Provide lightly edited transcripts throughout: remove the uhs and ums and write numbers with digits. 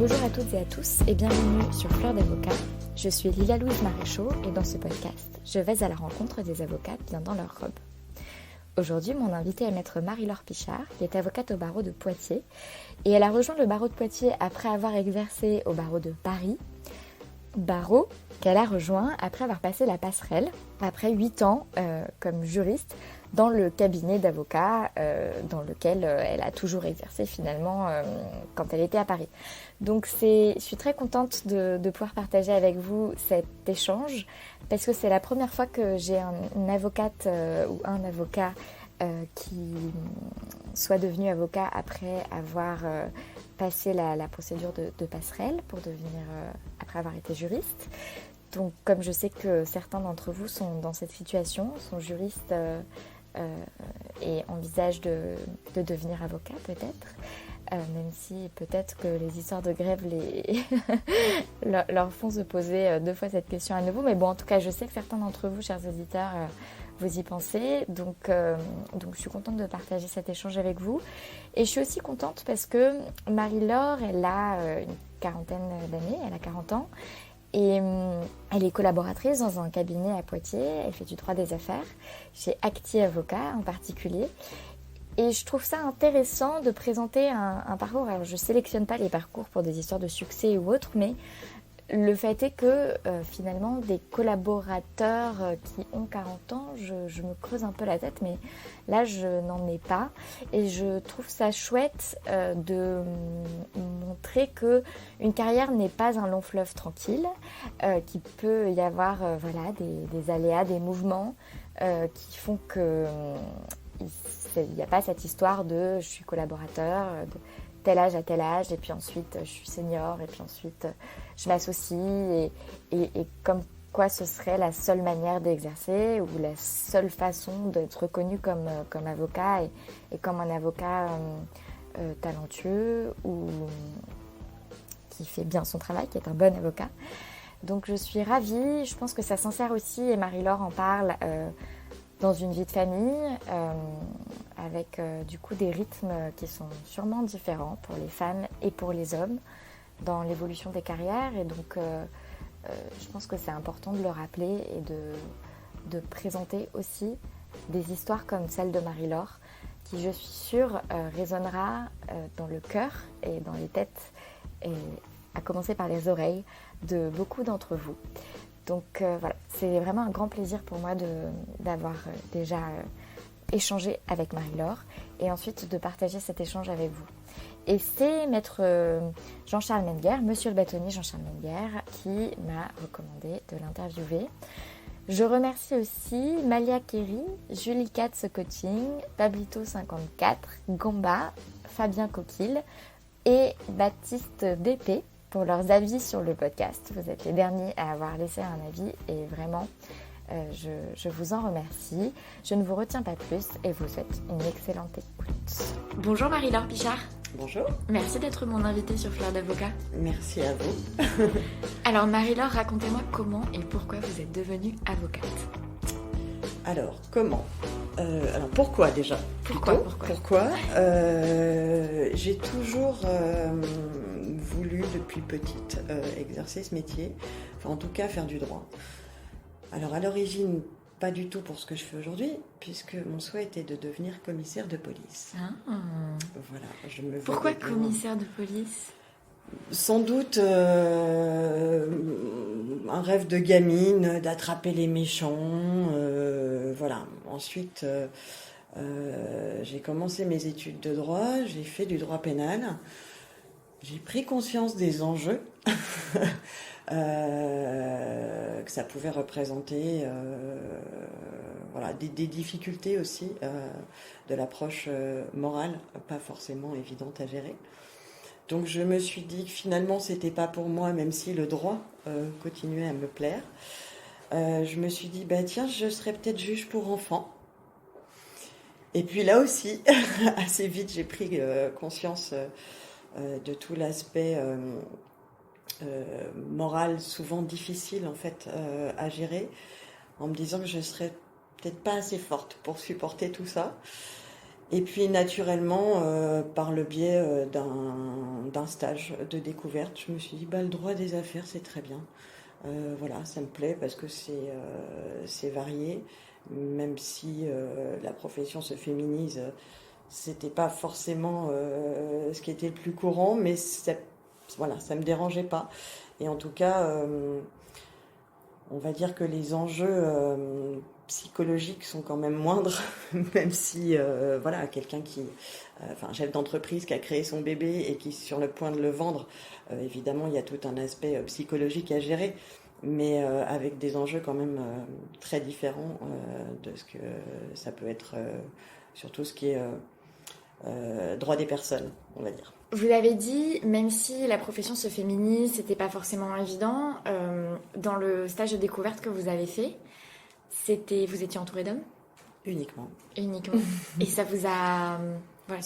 Bonjour à toutes et à tous et bienvenue sur Fleur d'Avocat. Je suis Lila-Louise Maréchaux et dans ce podcast, je vais à la rencontre des avocats bien dans leur robe. Aujourd'hui, mon invitée est maître Marie-Laure Pichard, qui est avocate au barreau de Poitiers. Et elle a rejoint le barreau de Poitiers après avoir exercé au barreau de Paris. Barreau qu'elle a rejoint après avoir passé la passerelle, après 8 ans comme juriste dans le cabinet d'avocats dans lequel elle a toujours exercé finalement quand elle était à Paris. Donc je suis très contente de pouvoir partager avec vous cet échange parce que c'est la première fois que j'ai une avocate ou un avocat qui soit devenu avocat après avoir passé la procédure de passerelle pour devenir, après avoir été juriste. Donc comme je sais que certains d'entre vous sont dans cette situation, sont juristes et envisagent de devenir avocat peut-être, même si peut-être que les histoires de grève leur font se poser deux fois cette question à nouveau. Mais bon, en tout cas, je sais que certains d'entre vous, chers auditeurs, vous y pensez. Donc je suis contente de partager cet échange avec vous. Et je suis aussi contente parce que Marie-Laure, elle a une quarantaine d'années, elle a 40 ans. Et elle est collaboratrice dans un cabinet à Poitiers, elle fait du droit des affaires, chez Acti Avocat en particulier. Et je trouve ça intéressant de présenter un parcours. Alors je ne sélectionne pas les parcours pour des histoires de succès ou autres, mais le fait est que finalement des collaborateurs qui ont 40 ans, je me creuse un peu la tête, mais là je n'en ai pas. Et je trouve ça chouette de montrer qu'une carrière n'est pas un long fleuve tranquille, qu'il peut y avoir des aléas, des mouvements qui font que il n'y a pas cette histoire de je suis collaborateur, de tel âge à tel âge, et puis ensuite je suis senior, et puis ensuite je m'associe, et comme quoi ce serait la seule manière d'exercer ou la seule façon d'être reconnu comme avocat et comme un avocat talentueux ou qui fait bien son travail, qui est un bon avocat. Donc je suis ravie, je pense que ça s'insère aussi, et Marie-Laure en parle, dans une vie de famille, avec du coup des rythmes qui sont sûrement différents pour les femmes et pour les hommes dans l'évolution des carrières. Et donc je pense que c'est important de le rappeler et de présenter aussi des histoires comme celle de Marie-Laure, qui je suis sûre résonnera dans le cœur et dans les têtes, et à commencer par les oreilles de beaucoup d'entre vous. Donc voilà, c'est vraiment un grand plaisir pour moi d'avoir déjà échangé avec Marie-Laure et ensuite de partager cet échange avec vous. Et c'est maître Jean-Charles Menguer, monsieur le bâtonnier Jean-Charles Menguer, qui m'a recommandé de l'interviewer. Je remercie aussi Malia Kerry, Julie Katz Coaching, Pablito54, Gomba, Fabien Coquille et Baptiste BP pour leurs avis sur le podcast. Vous êtes les derniers à avoir laissé un avis et vraiment, je vous en remercie. Je ne vous retiens pas plus et vous souhaite une excellente écoute. Bonjour Marie-Laure Pichard. Bonjour. Merci d'être mon invitée sur Fleur d'Avocat. Merci à vous. Alors Marie-Laure, racontez-moi comment et pourquoi vous êtes devenue avocate. Alors, comment alors, pourquoi déjà Pourquoi j'ai toujours voulu, depuis petite, exercer ce métier. Enfin, en tout cas, faire du droit. Alors, à l'origine, pas du tout pour ce que je fais aujourd'hui, puisque mon souhait était de devenir commissaire de police. Ah. Voilà, je me Pourquoi voyais commissaire de police ? Sans doute un rêve de gamine, d'attraper les méchants. Voilà. Ensuite, j'ai commencé mes études de droit, j'ai fait du droit pénal. J'ai pris conscience des enjeux que ça pouvait représenter, des difficultés aussi de l'approche morale, pas forcément évidente à gérer. Donc je me suis dit que finalement c'était pas pour moi, même si le droit continuait à me plaire. Je me suis dit tiens, je serais peut-être juge pour enfants. Et puis là aussi, assez vite, j'ai pris conscience de tout l'aspect moral, souvent difficile en fait à gérer, en me disant que je serais peut-être pas assez forte pour supporter tout ça. Et puis naturellement, par le biais d'un stage de découverte, je me suis dit, le droit des affaires, c'est très bien. Voilà, ça me plaît parce que c'est varié, même si la profession se féminise, c'était pas forcément ce qui était le plus courant, mais voilà, ça me dérangeait pas. Et en tout cas, on va dire que les enjeux psychologiques sont quand même moindres, même si voilà, quelqu'un un chef d'entreprise qui a créé son bébé et qui est sur le point de le vendre, évidemment il y a tout un aspect psychologique à gérer, mais avec des enjeux quand même très différents de ce que ça peut être, surtout ce qui est droit des personnes, on va dire. Vous avez dit, même si la profession se féminise, c'était pas forcément évident, dans le stage de découverte que vous avez fait, vous étiez entouré d'hommes ? Uniquement. Et ça vous a pas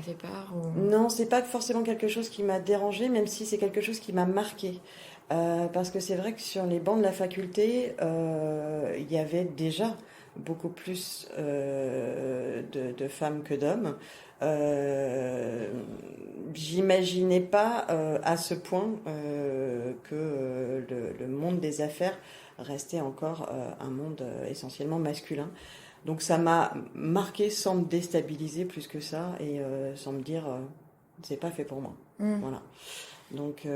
fait peur ou... Non, c'est pas forcément quelque chose qui m'a dérangée, même si c'est quelque chose qui m'a marquée. Parce que c'est vrai que sur les bancs de la faculté, il y avait déjà beaucoup plus de femmes que d'hommes. J'imaginais pas à ce point que le monde des affaires restait encore un monde essentiellement masculin. Donc ça m'a marqué sans me déstabiliser plus que ça et sans me dire c'est pas fait pour moi. Voilà. Donc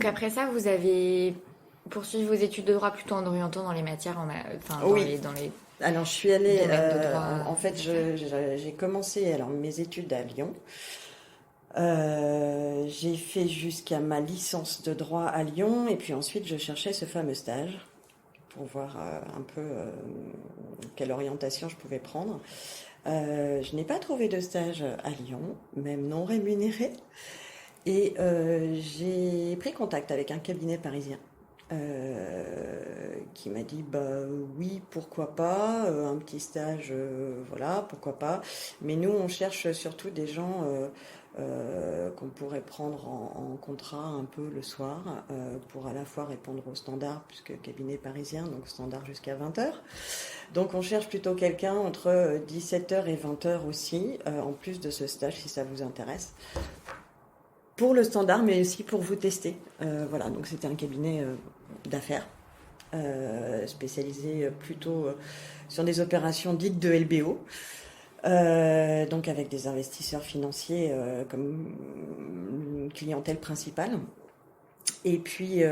après ça, vous avez poursuivi vos études de droit plutôt en orientant dans les matières, oui. dans les alors je suis allée, de droit, en fait j'ai commencé mes études à Lyon. J'ai fait jusqu'à ma licence de droit à Lyon et puis ensuite je cherchais ce fameux stage pour voir un peu quelle orientation je pouvais prendre. Je n'ai pas trouvé de stage à Lyon, même non rémunéré. Et j'ai pris contact avec un cabinet parisien qui m'a dit oui, pourquoi pas, un petit stage, voilà, pourquoi pas. Mais nous, on cherche surtout des gens qu'on pourrait prendre en contrat un peu le soir pour à la fois répondre aux standards, puisque cabinet parisien, donc standard jusqu'à 20h. Donc on cherche plutôt quelqu'un entre 17h et 20h aussi, en plus de ce stage si ça vous intéresse. Pour le standard, mais aussi pour vous tester. Voilà, donc c'était un cabinet d'affaires spécialisé plutôt sur des opérations dites de LBO. Donc avec des investisseurs financiers comme clientèle principale. Et puis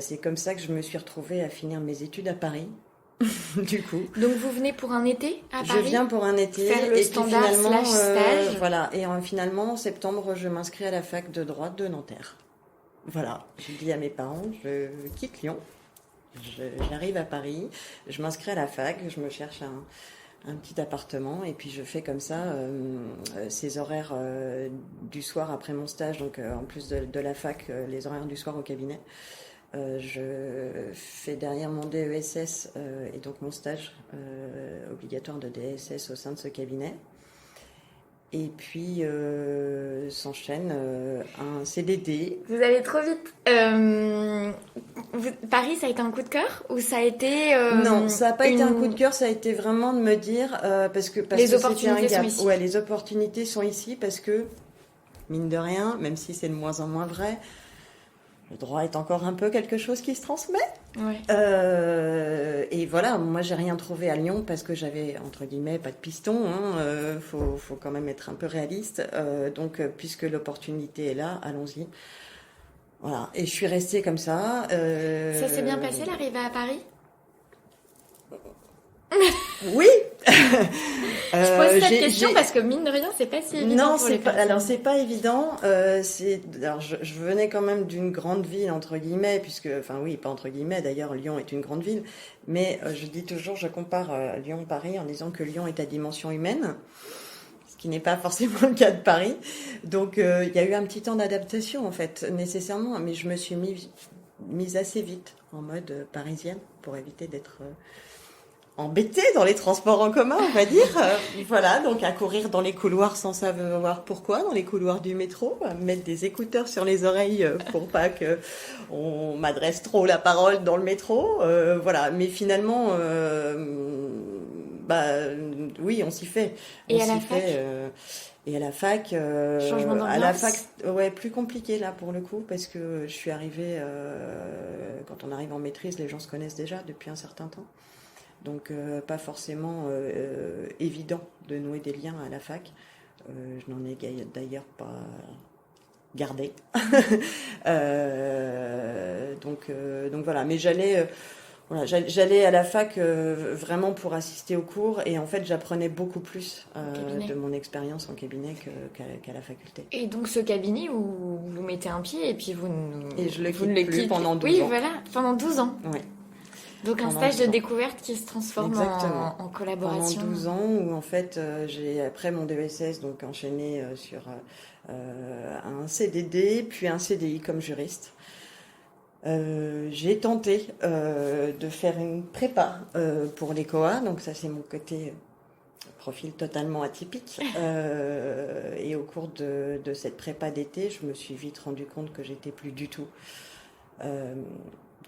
c'est comme ça que je me suis retrouvée à finir mes études à Paris. Du coup. Donc vous venez pour un été à Paris ? Je viens pour un été. Faire le standard / stage. Voilà. Et finalement, en septembre, je m'inscris à la fac de droit de Nanterre. Voilà. Je dis à mes parents, je quitte Lyon. J'arrive à Paris. Je m'inscris à la fac. Je me cherche un petit appartement. Et puis je fais comme ça ces horaires du soir après mon stage. Donc en plus de la fac, les horaires du soir au cabinet. Je fais derrière mon DESS et donc mon stage obligatoire de DSS au sein de ce cabinet. Et puis s'enchaîne un CDD. Vous allez trop vite. Paris, ça a été un coup de cœur ou ça a été Non, ça n'a pas été un coup de cœur. Ça a été vraiment de me dire parce que les opportunités sont ici. Ouais, les opportunités sont ici parce que mine de rien, même si c'est de moins en moins vrai. Le droit est encore un peu quelque chose qui se transmet. Ouais. Et voilà, moi j'ai rien trouvé à Lyon parce que j'avais entre guillemets pas de piston. Faut quand même être un peu réaliste. Donc puisque l'opportunité est là, allons-y. Voilà. Et je suis restée comme ça. Ça s'est bien passé l'arrivée à Paris ? Oui. Je pose cette question parce que mine de rien, c'est pas si évident. Non, pour les personnes. Alors c'est pas évident. Alors je venais quand même d'une grande ville entre guillemets, puisque, enfin oui, pas entre guillemets. D'ailleurs, Lyon est une grande ville, mais je dis toujours, je compare Lyon-Paris en disant que Lyon est à dimension humaine, ce qui n'est pas forcément le cas de Paris. Donc il y a eu un petit temps d'adaptation en fait, nécessairement, mais je me suis mise assez vite en mode parisienne pour éviter d'être embêtée dans les transports en commun, on va dire. Voilà, donc à courir dans les couloirs sans savoir pourquoi, dans les couloirs du métro, à mettre des écouteurs sur les oreilles pour pas que on m'adresse trop la parole dans le métro. Voilà, mais finalement, Oui, on s'y fait. Et à la fac Et à la fac, changement d'ambiance. à la fac, ouais, plus compliqué là pour le coup, parce que je suis arrivée, quand on arrive en maîtrise, les gens se connaissent déjà depuis un certain temps. Donc pas forcément évident de nouer des liens à la fac. Je n'en ai d'ailleurs pas gardé. Donc voilà, mais j'allais à la fac vraiment pour assister aux cours et en fait j'apprenais beaucoup plus de mon expérience en cabinet qu'à la faculté. Et donc ce cabinet où vous mettez un pied et puis et je le quitte plus pendant 12 ans. Oui, voilà, pendant 12 ans. Oui. Donc un stage de découverte qui se transforme en collaboration. Pendant 12 ans où en fait j'ai après mon DESS donc enchaîné sur un CDD puis un CDI comme juriste. J'ai tenté de faire une prépa pour les COA, donc ça c'est mon côté profil totalement atypique. Et au cours de cette prépa d'été, je me suis vite rendu compte que j'étais plus du tout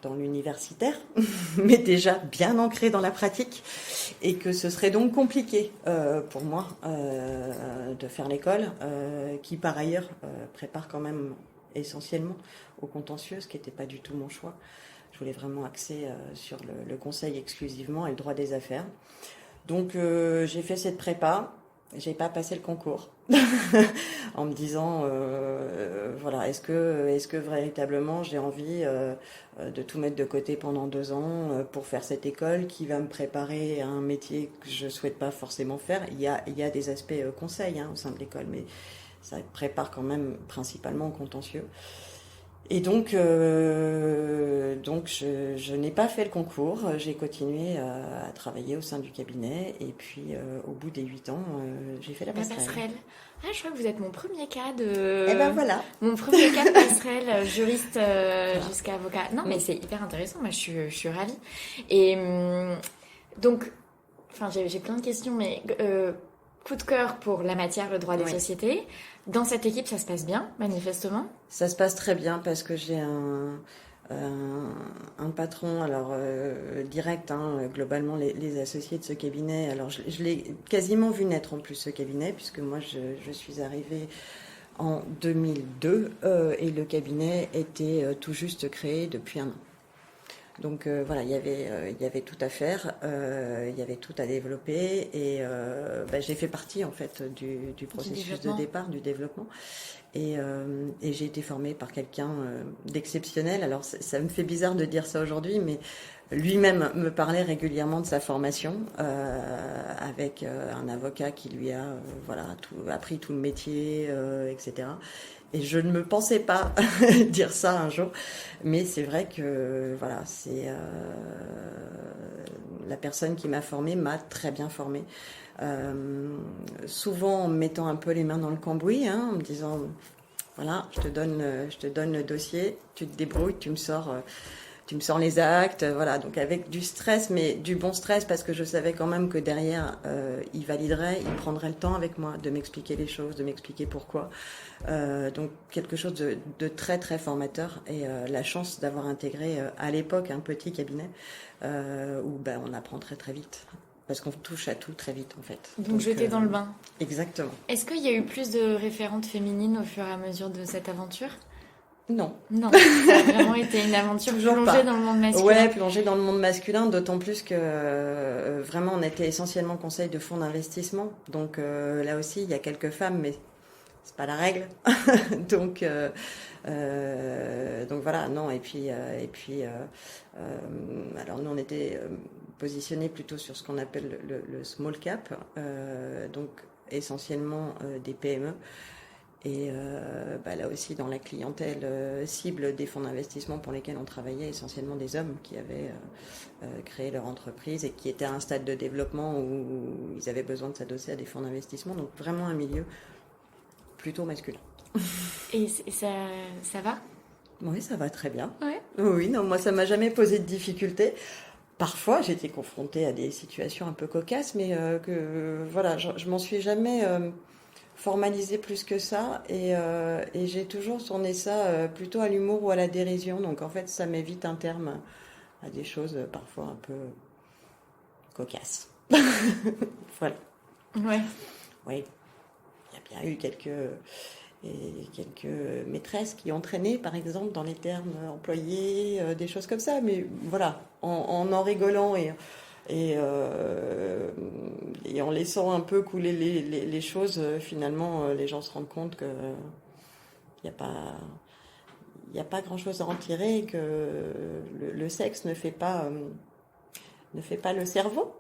dans l'universitaire, mais déjà bien ancrée dans la pratique, et que ce serait donc compliqué pour moi de faire l'école, qui par ailleurs prépare quand même essentiellement au contentieux, ce qui n'était pas du tout mon choix. Je voulais vraiment axer sur le conseil exclusivement et le droit des affaires. Donc j'ai fait cette prépa, j'ai pas passé le concours en me disant voilà, est-ce que véritablement j'ai envie de tout mettre de côté pendant 2 ans pour faire cette école qui va me préparer à un métier que je souhaite pas forcément faire. Il y a des aspects conseils au sein de l'école, mais ça prépare quand même principalement au contentieux. Et donc je n'ai pas fait le concours, j'ai continué à travailler au sein du cabinet et puis au bout des 8 ans, j'ai fait la passerelle. Ah, je crois que vous êtes mon premier cas de... Eh ben voilà. Mon premier cas de passerelle, juriste jusqu'à avocat. Non, mais c'est hyper intéressant, moi je suis ravie. Et donc, enfin j'ai plein de questions, mais coup de cœur pour la matière, le droit des sociétés. Dans cette équipe, ça se passe bien, manifestement? Ça se passe très bien parce que j'ai un patron, alors direct, globalement les associés de ce cabinet. Alors je l'ai quasiment vu naître en plus ce cabinet, puisque moi je suis arrivée en 2002 et le cabinet était tout juste créé depuis 1 an. Donc voilà, il y avait tout à faire, il y avait tout à développer et j'ai fait partie en fait du processus de départ, du développement. Et j'ai été formée par quelqu'un d'exceptionnel. Alors ça me fait bizarre de dire ça aujourd'hui, mais lui-même me parlait régulièrement de sa formation avec un avocat qui lui a appris tout le métier, etc. Et je ne me pensais pas dire ça un jour, mais c'est vrai que voilà, c'est la personne qui m'a formée m'a très bien formée. Souvent en me mettant un peu les mains dans le cambouis, en me disant voilà, je te donne le dossier, tu te débrouilles, tu me sors les actes, voilà. Donc avec du stress, mais du bon stress parce que je savais quand même que derrière il validerait, il prendrait le temps avec moi de m'expliquer les choses, de m'expliquer pourquoi. Donc quelque chose de très très formateur et la chance d'avoir intégré à l'époque un petit cabinet où on apprend très très vite. Parce qu'on touche à tout très vite en fait. Donc jeter dans le bain. Exactement. Est-ce qu'il y a eu plus de référentes féminines au fur et à mesure de cette aventure ? Non. Non, ça a vraiment été une aventure plongée dans le monde masculin. Ouais, plongée dans le monde masculin, d'autant plus que vraiment on était essentiellement conseil de fonds d'investissement. Donc là aussi, il y a quelques femmes, mais c'est pas la règle. Donc voilà, non. Et puis alors nous on était positionnés plutôt sur ce qu'on appelle le small cap, donc essentiellement des PME. Et là aussi, dans la clientèle cible des fonds d'investissement pour lesquels on travaillait, essentiellement des hommes qui avaient créé leur entreprise et qui étaient à un stade de développement où ils avaient besoin de s'adosser à des fonds d'investissement. Donc vraiment un milieu plutôt masculin. Et ça va ? Oui, ça va très bien. Ouais. Oui, non, moi ça m'a jamais posé de difficultés. Parfois, j'étais confrontée à des situations un peu cocasses, mais je m'en suis jamais formalisé plus que ça et j'ai toujours tourné ça plutôt à l'humour ou à la dérision, donc en fait ça m'évite un terme à des choses parfois un peu cocasses. Voilà. Ouais. Oui, il y a bien eu quelques maîtresses qui ont traîné, par exemple, dans les termes employés, des choses comme ça. Mais voilà, en rigolant et en laissant un peu couler les choses, finalement, les gens se rendent compte qu'il n'y a pas, il y a pas grand-chose à en tirer et que le sexe ne fait pas le cerveau.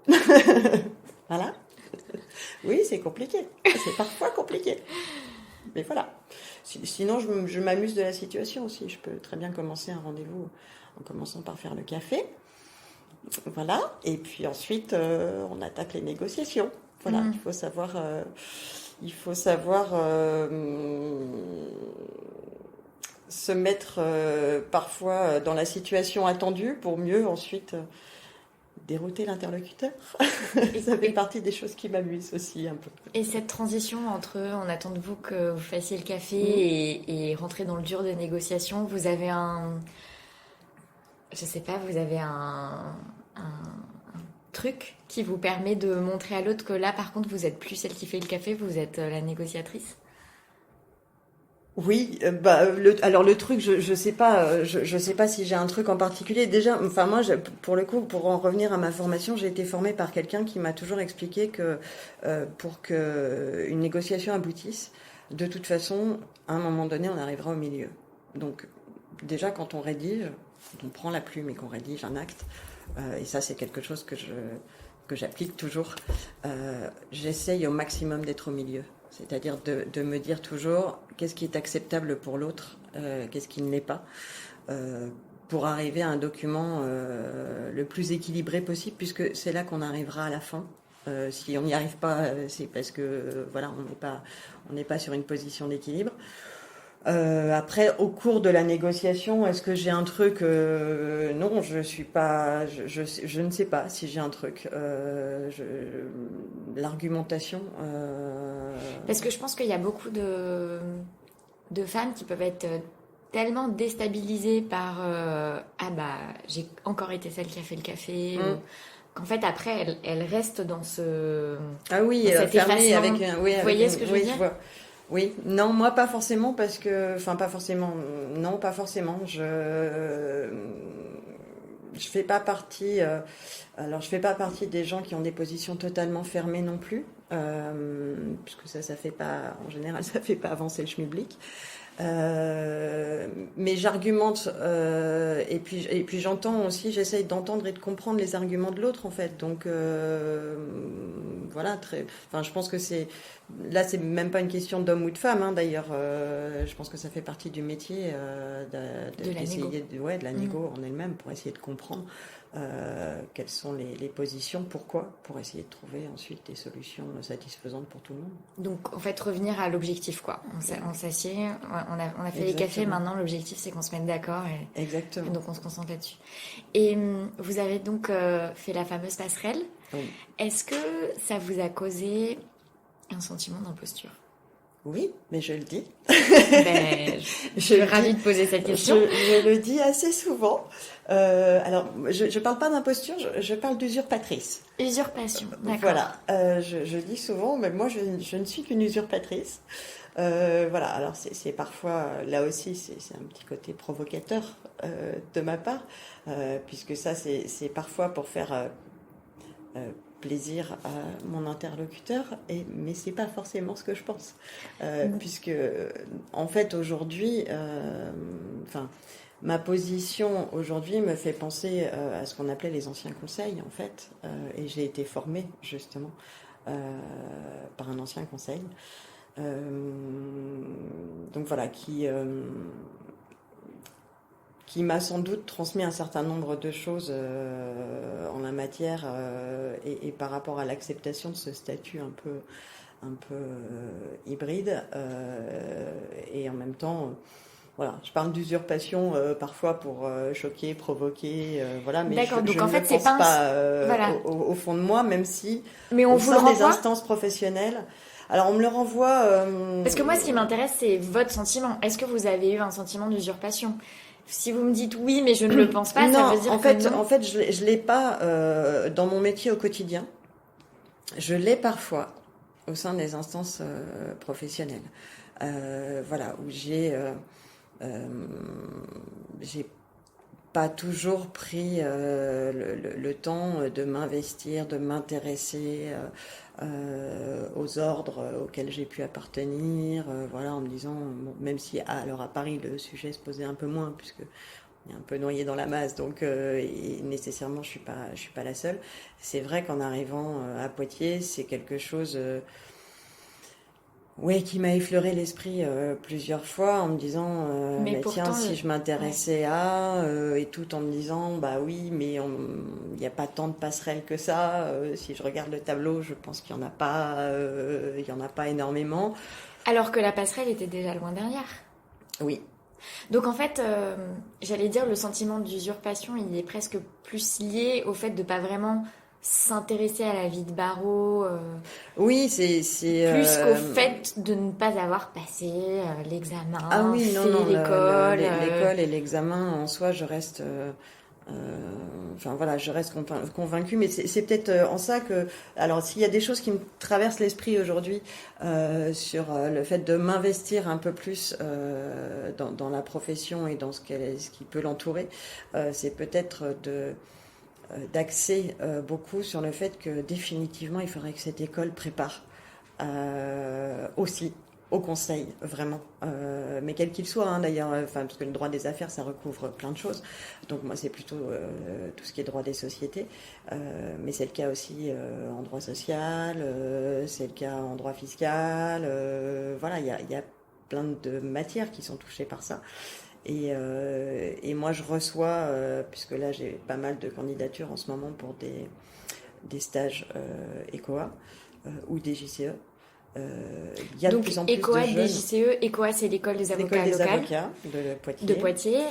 Voilà. Oui, c'est compliqué. C'est parfois compliqué. Mais voilà. Sinon, je m'amuse de la situation aussi. Je peux très bien commencer un rendez-vous en commençant par faire le café. Voilà. Et puis ensuite, on attaque les négociations. Voilà. Il faut savoir se mettre parfois dans la situation attendue pour mieux ensuite dérouter l'interlocuteur. Ça fait partie des choses qui m'amusent aussi un peu. Et cette transition entre on attend de vous que vous fassiez le café et rentrer dans le dur des négociations, vous avez je sais pas, vous avez un truc qui vous permet de montrer à l'autre que là, par contre, vous êtes plus celle qui fait le café, vous êtes la négociatrice? Oui, alors le truc, je sais pas, je sais pas si j'ai un truc en particulier. Déjà, enfin moi, pour le coup, pour en revenir à ma formation, j'ai été formée par quelqu'un qui m'a toujours expliqué que pour que une négociation aboutisse, de toute façon, à un moment donné, on arrivera au milieu. Donc, déjà, quand on rédige, quand on prend la plume et qu'on rédige un acte, et ça, c'est quelque chose que j'applique toujours. J'essaye au maximum d'être au milieu. C'est-à-dire de me dire toujours qu'est-ce qui est acceptable pour l'autre, qu'est-ce qui ne l'est pas, pour arriver à un document le plus équilibré possible, puisque c'est là qu'on arrivera à la fin. Si on n'y arrive pas, c'est parce que voilà, on n'est pas sur une position d'équilibre. Après, au cours de la négociation, est-ce que j'ai un truc non, je suis pas, je ne sais pas si j'ai un truc. L'argumentation. Parce que je pense qu'il y a beaucoup de femmes qui peuvent être tellement déstabilisées par ah bah j'ai encore été celle qui a fait le café ou qu'en fait après elles restent dans oui, dans cet fermée effacement. avec oui, Vous voyez ce que je veux dire? Oui, non, moi pas forcément parce que, enfin pas forcément, non pas forcément. Je fais pas partie. Alors je fais pas partie des gens qui ont des positions totalement fermées non plus, puisque ça fait pas, en général, ça fait pas avancer le schmilblick. Mais j'argumente et puis j'entends aussi, j'essaye d'entendre et de comprendre les arguments de l'autre en fait. Donc voilà, enfin je pense que c'est même pas une question d'homme ou de femme hein, d'ailleurs. Je pense que ça fait partie du métier d'essayer de la négo en elle-même pour essayer de comprendre quelles sont les positions, pourquoi, pour essayer de trouver ensuite des solutions satisfaisantes pour tout le monde. Donc en fait revenir à l'objectif quoi. On s'assied, on a fait les cafés, maintenant l'objectif c'est qu'on se mette d'accord Exactement. Et donc on se concentre là-dessus. Et vous avez donc fait la fameuse passerelle. Oui. Est-ce que ça vous a causé un sentiment d'imposture? Oui, mais je le dis. Je suis ravie de poser cette question. Je le dis assez souvent. Alors, je parle pas d'imposture, je parle d'usurpatrice. Usurpation, d'accord. Voilà, je dis souvent, mais moi, je ne suis qu'une usurpatrice. Voilà, alors c'est parfois, là aussi, c'est un petit côté provocateur de ma part, puisque ça, c'est parfois pour faire plaisir à mon interlocuteur, mais c'est pas forcément ce que je pense, puisque en fait aujourd'hui, ma position aujourd'hui me fait penser à ce qu'on appelait les anciens conseils en fait, et j'ai été formée justement par un ancien conseil, donc voilà qui m'a sans doute transmis un certain nombre de choses en la matière et par rapport à l'acceptation de ce statut un peu hybride et en même temps voilà, je parle d'usurpation parfois pour choquer, provoquer, voilà, mais d'accord, donc je en ne fait, le c'est pense pas pas au fond de moi, même si mais on au vous sein le des renvoie instances professionnelles. Alors on me le renvoie. Parce que moi, ce qui m'intéresse, c'est votre sentiment. Est-ce que vous avez eu un sentiment d'usurpation? Si vous me dites oui, mais je ne le pense pas, non, ça veut dire en que fait, non. en fait, je l'ai pas dans mon métier au quotidien. Je l'ai parfois au sein des instances professionnelles. Voilà, où j'ai pas toujours pris le temps de m'investir, de m'intéresser aux ordres auxquels j'ai pu appartenir, voilà, en me disant, bon, même si alors à Paris le sujet se posait un peu moins, puisque on est un peu noyé dans la masse, donc et nécessairement je suis pas la seule. C'est vrai qu'en arrivant à Poitiers, c'est quelque chose oui, qui m'a effleuré l'esprit plusieurs fois en me disant Mais mais tiens, pourtant, si je m'intéressais à et tout en me disant bah oui, mais il n'y a pas tant de passerelles que ça. Si je regarde le tableau, je pense qu'il y en a pas, il y en a pas énormément. alors que la passerelle était déjà loin derrière. Oui. Donc en fait, j'allais dire le sentiment d'usurpation, il est presque plus lié au fait de pas vraiment s'intéresser à la vie de barreau, Oui, c'est plus qu'au fait de ne pas avoir passé l'examen, ah oui, non, fait non, l'école. l'école et l'examen en soi, je reste enfin voilà, je reste convaincue, mais c'est peut-être en ça que, alors s'il y a des choses qui me traversent l'esprit aujourd'hui sur le fait de m'investir un peu plus dans la profession et dans ce qui peut l'entourer, c'est peut-être d'axer beaucoup sur le fait que définitivement il faudrait que cette école prépare aussi au conseil, vraiment. Mais quel qu'il soit, hein, d'ailleurs, parce que le droit des affaires, ça recouvre plein de choses. Donc moi, c'est plutôt tout ce qui est droit des sociétés. Mais c'est le cas aussi en droit social, c'est le cas en droit fiscal. Voilà, il y a plein de matières qui sont touchées par ça. Et moi, je reçois, puisque là, j'ai pas mal de candidatures en ce moment pour des stages ECOA ou des JCE. Il y a Donc, de plus en plus ECOA, de jeunes. DJCE, ECOA, c'est l'école des avocats L'école des locale avocats de de Poitiers.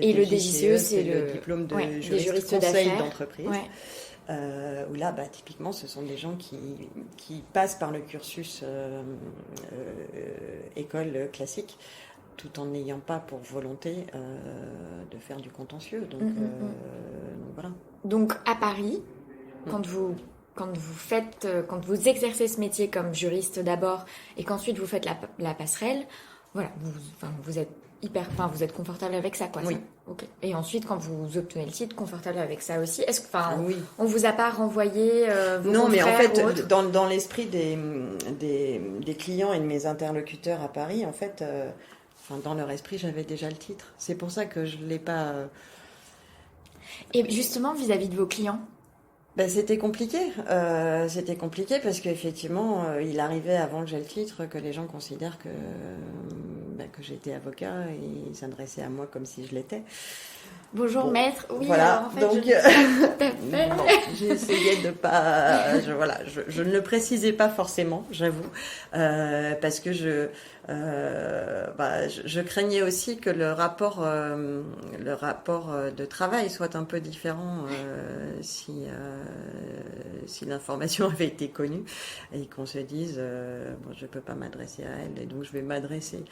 Et le DJCE, c'est le diplôme de des juriste juristes conseil d'affaires. d'entreprise. Ouais. Où là, bah, typiquement, ce sont des gens qui passent par le cursus école classique, tout en n'ayant pas pour volonté de faire du contentieux. Donc, donc voilà. Donc à Paris, quand vous exercez ce métier comme juriste d'abord et qu'ensuite vous faites la passerelle, voilà, vous êtes vous êtes confortable avec ça, quoi. Oui. Ça. Ok. Et ensuite, quand vous obtenez le titre, confortable avec ça aussi. Est-ce que, Oui. on vous a pas renvoyé vos Non, mais en confrères fait, ou autres dans l'esprit des clients et de mes interlocuteurs à Paris, en fait, dans leur esprit, j'avais déjà le titre. C'est pour ça que je l'ai pas. Et justement, vis-à-vis de vos clients, Ben, c'était compliqué. C'était compliqué parce qu'effectivement, il arrivait avant que j'ai le titre que les gens considèrent que j'étais avocat et s'adressaient à moi comme si je l'étais. bonjour Bon, maître. Oui, voilà. alors en fait, Donc, tout à fait. bon, j'ai essayé de pas. Je ne le précisais pas forcément, j'avoue, parce que je craignais aussi que le rapport de travail soit un peu différent si l'information avait été connue et qu'on se dise bon, je peux pas m'adresser à elle et donc je vais m'adresser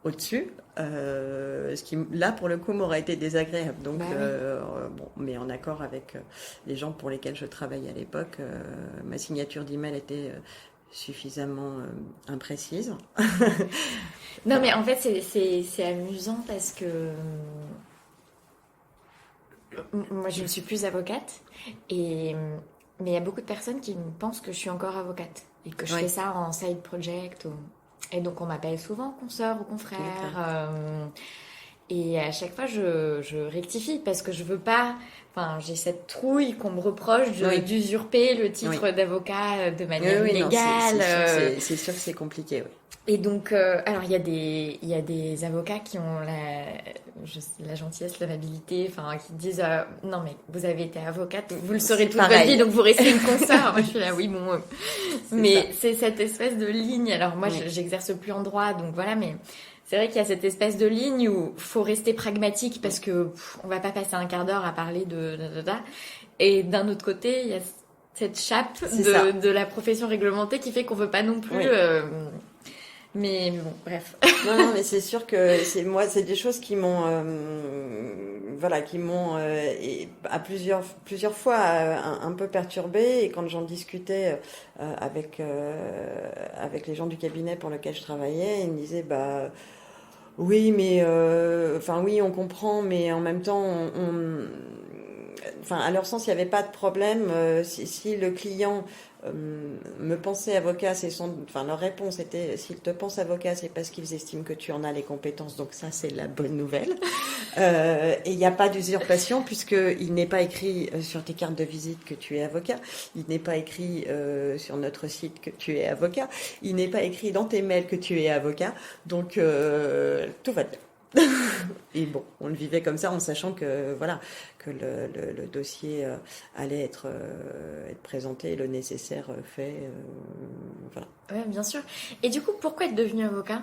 au-dessus, ce qui là pour le coup m'aurait été désagréable. Donc bon, mais en accord avec les gens pour lesquels je travaillais à l'époque, ma signature d'email était suffisamment imprécise. Non, mais en fait, c'est amusant parce que moi, je ne suis plus avocate, mais il y a beaucoup de personnes qui pensent que je suis encore avocate et que je fais ça en side project. Et donc, on m'appelle souvent consoeur ou confrère. Et à chaque fois, je rectifie parce que je veux pas. Enfin, j'ai cette trouille qu'on me reproche d'usurper le titre d'avocat de manière illégale. C'est sûr que c'est compliqué, oui. Et donc, alors il y a des avocats qui ont la gentillesse, l'amabilité, qui disent non mais vous avez été avocate, vous le serez toute votre vie, donc vous restez une consoeur. Moi je suis là, oui bon, mais c'est cette espèce de ligne. Alors moi j'exerce plus en droit, donc voilà, mais c'est vrai qu'il y a cette espèce de ligne où faut rester pragmatique parce que on va pas passer un quart d'heure à parler de. Et d'un autre côté, il y a cette chape de la profession réglementée qui fait qu'on veut pas non plus. Mais bon, bref. Non, mais c'est sûr que c'est des choses qui m'ont, et à plusieurs fois un peu perturbée. Et quand j'en discutais avec les gens du cabinet pour lequel je travaillais, ils me disaient, bah, oui, mais, oui, on comprend, mais en même temps, à leur sens, il n'y avait pas de problème. Si le client me pensait avocat, leur réponse était, s'il te pense avocat, c'est parce qu'ils estiment que tu en as les compétences. Donc ça, c'est la bonne nouvelle. Et il n'y a pas d'usurpation puisqu'il n'est pas écrit sur tes cartes de visite que tu es avocat. Il n'est pas écrit sur notre site que tu es avocat. Il n'est pas écrit dans tes mails que tu es avocat. Donc tout va bien. Et bon, on le vivait comme ça en sachant que le dossier allait être présenté, le nécessaire fait. Voilà. Ouais, bien sûr. Et du coup, pourquoi être devenu avocat?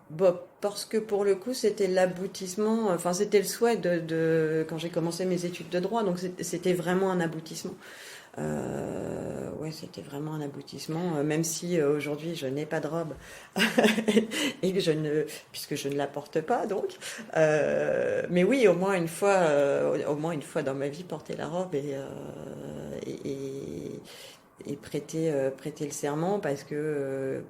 Bon, parce que pour le coup, c'était l'aboutissement, c'était le souhait quand j'ai commencé mes études de droit, donc c'était vraiment un aboutissement. Ouais, c'était vraiment un aboutissement, même si aujourd'hui je n'ai pas de robe et que puisque je ne la porte pas, donc. Mais oui, au moins une fois dans ma vie, porter la robe et prêter le serment parce que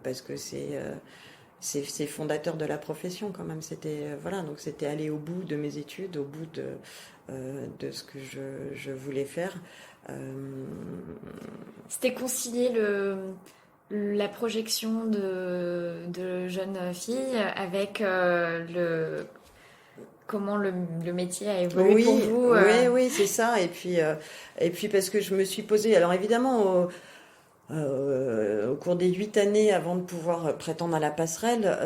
c'est fondateur de la profession quand même. Donc c'était aller au bout de mes études, au bout de ce que je voulais faire. C'était concilier la projection de jeune fille avec comment le métier a évolué pour vous. Oui, c'est ça. Et puis parce que je me suis posée. Alors évidemment, au cours des 8 années avant de pouvoir prétendre à la passerelle,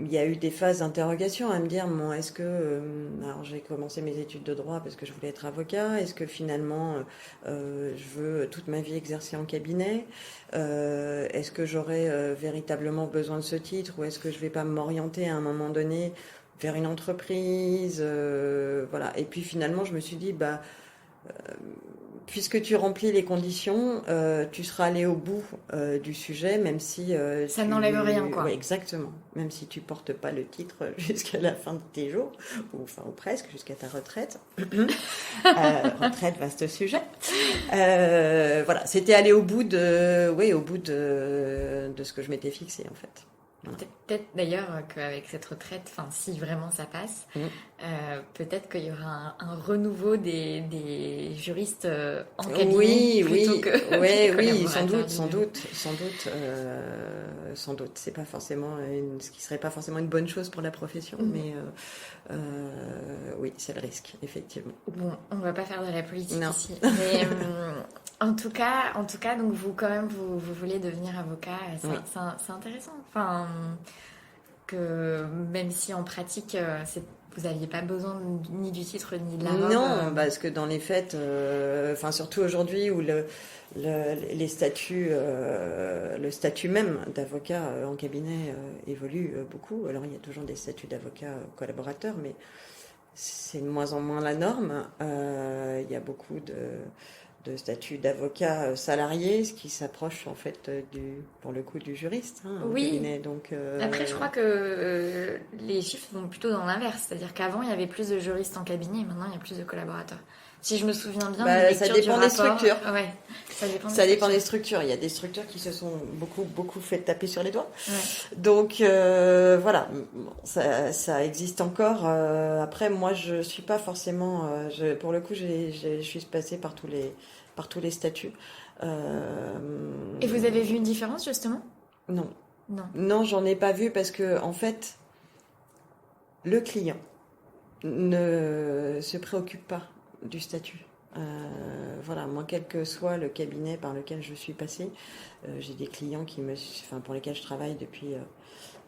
il y a eu des phases d'interrogation à me dire, bon, est-ce que... alors j'ai commencé mes études de droit parce que je voulais être avocat. Est-ce que finalement je veux toute ma vie exercer en cabinet? Est-ce que j'aurais véritablement besoin de ce titre ou est-ce que je vais pas m'orienter à un moment donné vers une entreprise? Voilà. Et puis finalement, je me suis dit, puisque tu remplis les conditions, tu seras allé au bout du sujet, même si... ça n'enlève rien, quoi. Oui, exactement. Même si tu portes pas le titre jusqu'à la fin de tes jours, ou presque, jusqu'à ta retraite. Retraite, vaste sujet. Voilà, c'était aller au bout de ce que je m'étais fixé, en fait. Voilà. Peut-être d'ailleurs qu'avec cette retraite, si vraiment ça passe, peut-être qu'il y aura un renouveau des juristes en cabinet plutôt que oui, sans doute. C'est pas forcément ce qui serait pas forcément une bonne chose pour la profession, mais oui, c'est le risque, effectivement. Bon, on va pas faire de la politique non. ici, mais en tout cas, donc vous quand même vous voulez devenir avocat, c'est intéressant. Que même si en pratique, vous n'aviez pas besoin ni du titre ni de la robe. Non, parce que dans les faits, surtout aujourd'hui où les statuts, le statut même d'avocat en cabinet évolue beaucoup. Alors il y a toujours des statuts d'avocat collaborateurs, mais c'est de moins en moins la norme. Il y a beaucoup de statut d'avocat salarié, ce qui s'approche en fait pour le coup du juriste en cabinet. Donc, après, je crois que les chiffres vont plutôt dans l'inverse, c'est-à-dire qu'avant il y avait plus de juristes en cabinet, et maintenant il y a plus de collaborateurs. Si je me souviens bien, ça dépend des structures. Ouais, ça dépend des structures. Il y a des structures qui se sont beaucoup fait taper sur les doigts. Ouais. Donc voilà, ça existe encore. Après, moi, je suis pas forcément. Pour le coup, je suis passée par tous les statuts. Et vous avez vu une différence justement ? Non, j'en ai pas vu parce que en fait, le client ne se préoccupe pas du statut. Voilà, moi, quel que soit le cabinet par lequel je suis passée, j'ai des clients pour lesquels je travaille depuis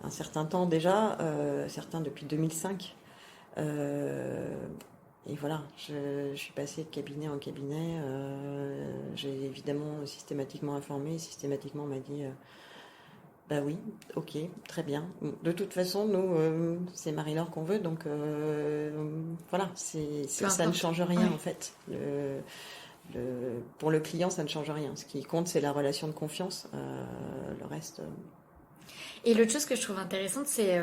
un certain temps déjà, certains depuis 2005. Et voilà, je suis passée de cabinet en cabinet. J'ai évidemment systématiquement informé, systématiquement on m'a dit bah oui, ok, très bien. De toute façon, nous, c'est Marie-Laure qu'on veut, donc voilà, ça ne change rien en fait. Pour le client, ça ne change rien. Ce qui compte, c'est la relation de confiance. Le reste. Et l'autre chose que je trouve intéressante, c'est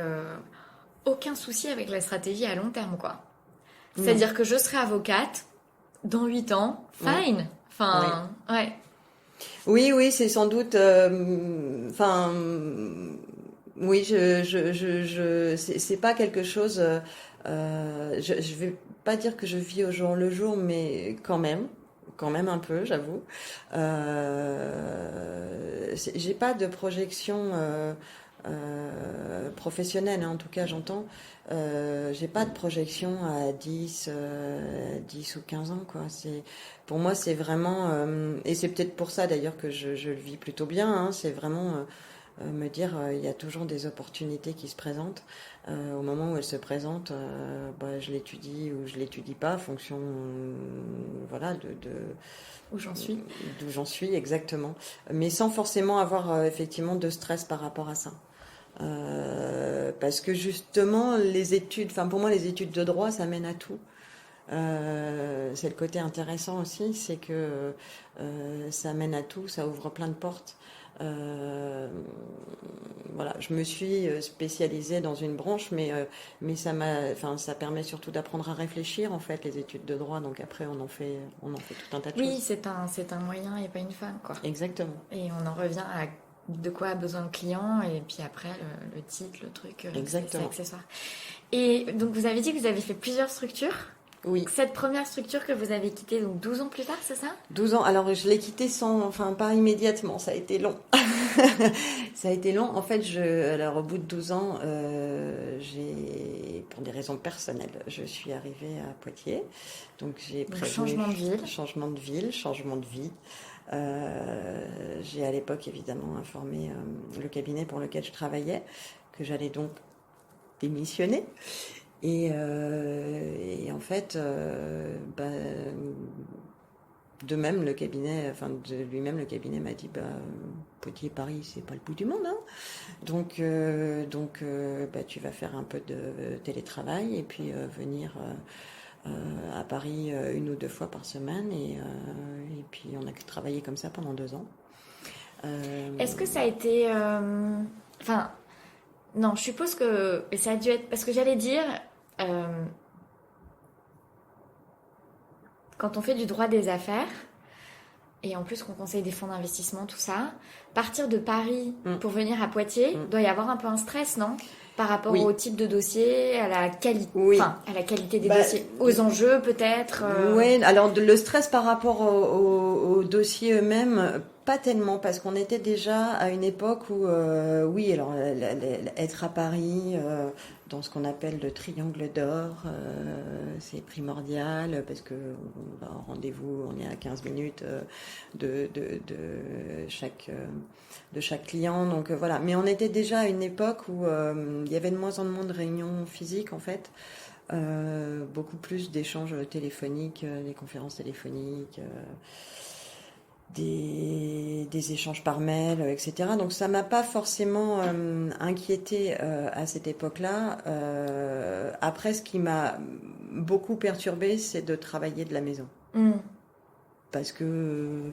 aucun souci avec la stratégie à long terme, quoi. C'est-à-dire que je serai avocate dans 8 ans, fine. Enfin, ouais. Oui, c'est sans doute. Enfin, oui, c'est pas quelque chose. Je vais pas dire que je vis au jour le jour, mais quand même un peu, j'avoue. J'ai pas de projection professionnelle, hein, en tout cas, j'entends. J'ai pas de projection à 10 ou 15 ans, quoi. Pour moi, c'est vraiment, et c'est peut-être pour ça d'ailleurs que je le vis plutôt bien, hein, c'est vraiment me dire, il y a toujours des opportunités qui se présentent. Au moment où elles se présentent, je l'étudie ou je l'étudie pas, en fonction, voilà, Où j'en suis. d'où j'en suis exactement. Mais sans forcément avoir effectivement de stress par rapport à ça. Parce que justement, pour moi, les études de droit, ça mène à tout. C'est le côté intéressant aussi, c'est que ça mène à tout, ça ouvre plein de portes. Voilà, je me suis spécialisée dans une branche, mais ça permet surtout d'apprendre à réfléchir en fait, les études de droit. Donc après, on en fait tout un tas de choses. Oui, c'est un moyen et pas une fin, quoi. Exactement. Et on en revient à de quoi a besoin le client, et puis après, le titre, le truc, c'est accessoire. Et donc, vous avez dit que vous avez fait plusieurs structures. Oui. Cette première structure que vous avez quittée, donc 12 ans plus tard, c'est ça? 12 ans. Alors, je l'ai quittée pas immédiatement. Ça a été long. Ça a été long. En fait, alors, au bout de 12 ans, pour des raisons personnelles, je suis arrivée à Poitiers. Donc, j'ai prévu. Changement de ville. Changement de ville, changement de vie. J'ai à l'époque, évidemment, informé le cabinet pour lequel je travaillais que j'allais donc démissionner. Et en fait, de même, le cabinet m'a dit, Poitiers, Paris, c'est pas le bout du monde, hein. Donc, tu vas faire un peu de télétravail et puis venir à Paris 1 ou 2 fois par semaine. Et puis, on a travaillé comme ça pendant 2 ans. Est-ce que ça a été... non, je suppose que ça a dû être... Parce que j'allais dire... quand on fait du droit des affaires, et en plus qu'on conseille des fonds d'investissement, tout ça, partir de Paris pour venir à Poitiers, doit y avoir un peu un stress, non? Par rapport au type de dossier, à la qualité, à la qualité des dossiers, aux enjeux peut-être. Oui, alors le stress par rapport aux dossiers eux-mêmes, pas tellement, parce qu'on était déjà à une époque où, être à Paris, dans ce qu'on appelle le triangle d'or, c'est primordial, parce que on va en rendez-vous, on est à 15 minutes de chaque client, donc voilà. Mais on était déjà à une époque où il y avait de moins en moins de réunions physiques, en fait. Beaucoup plus d'échanges téléphoniques, des conférences téléphoniques, des échanges par mail, etc. Donc ça m'a pas forcément inquiétée à cette époque-là. Après, ce qui m'a beaucoup perturbée, c'est de travailler de la maison. Parce que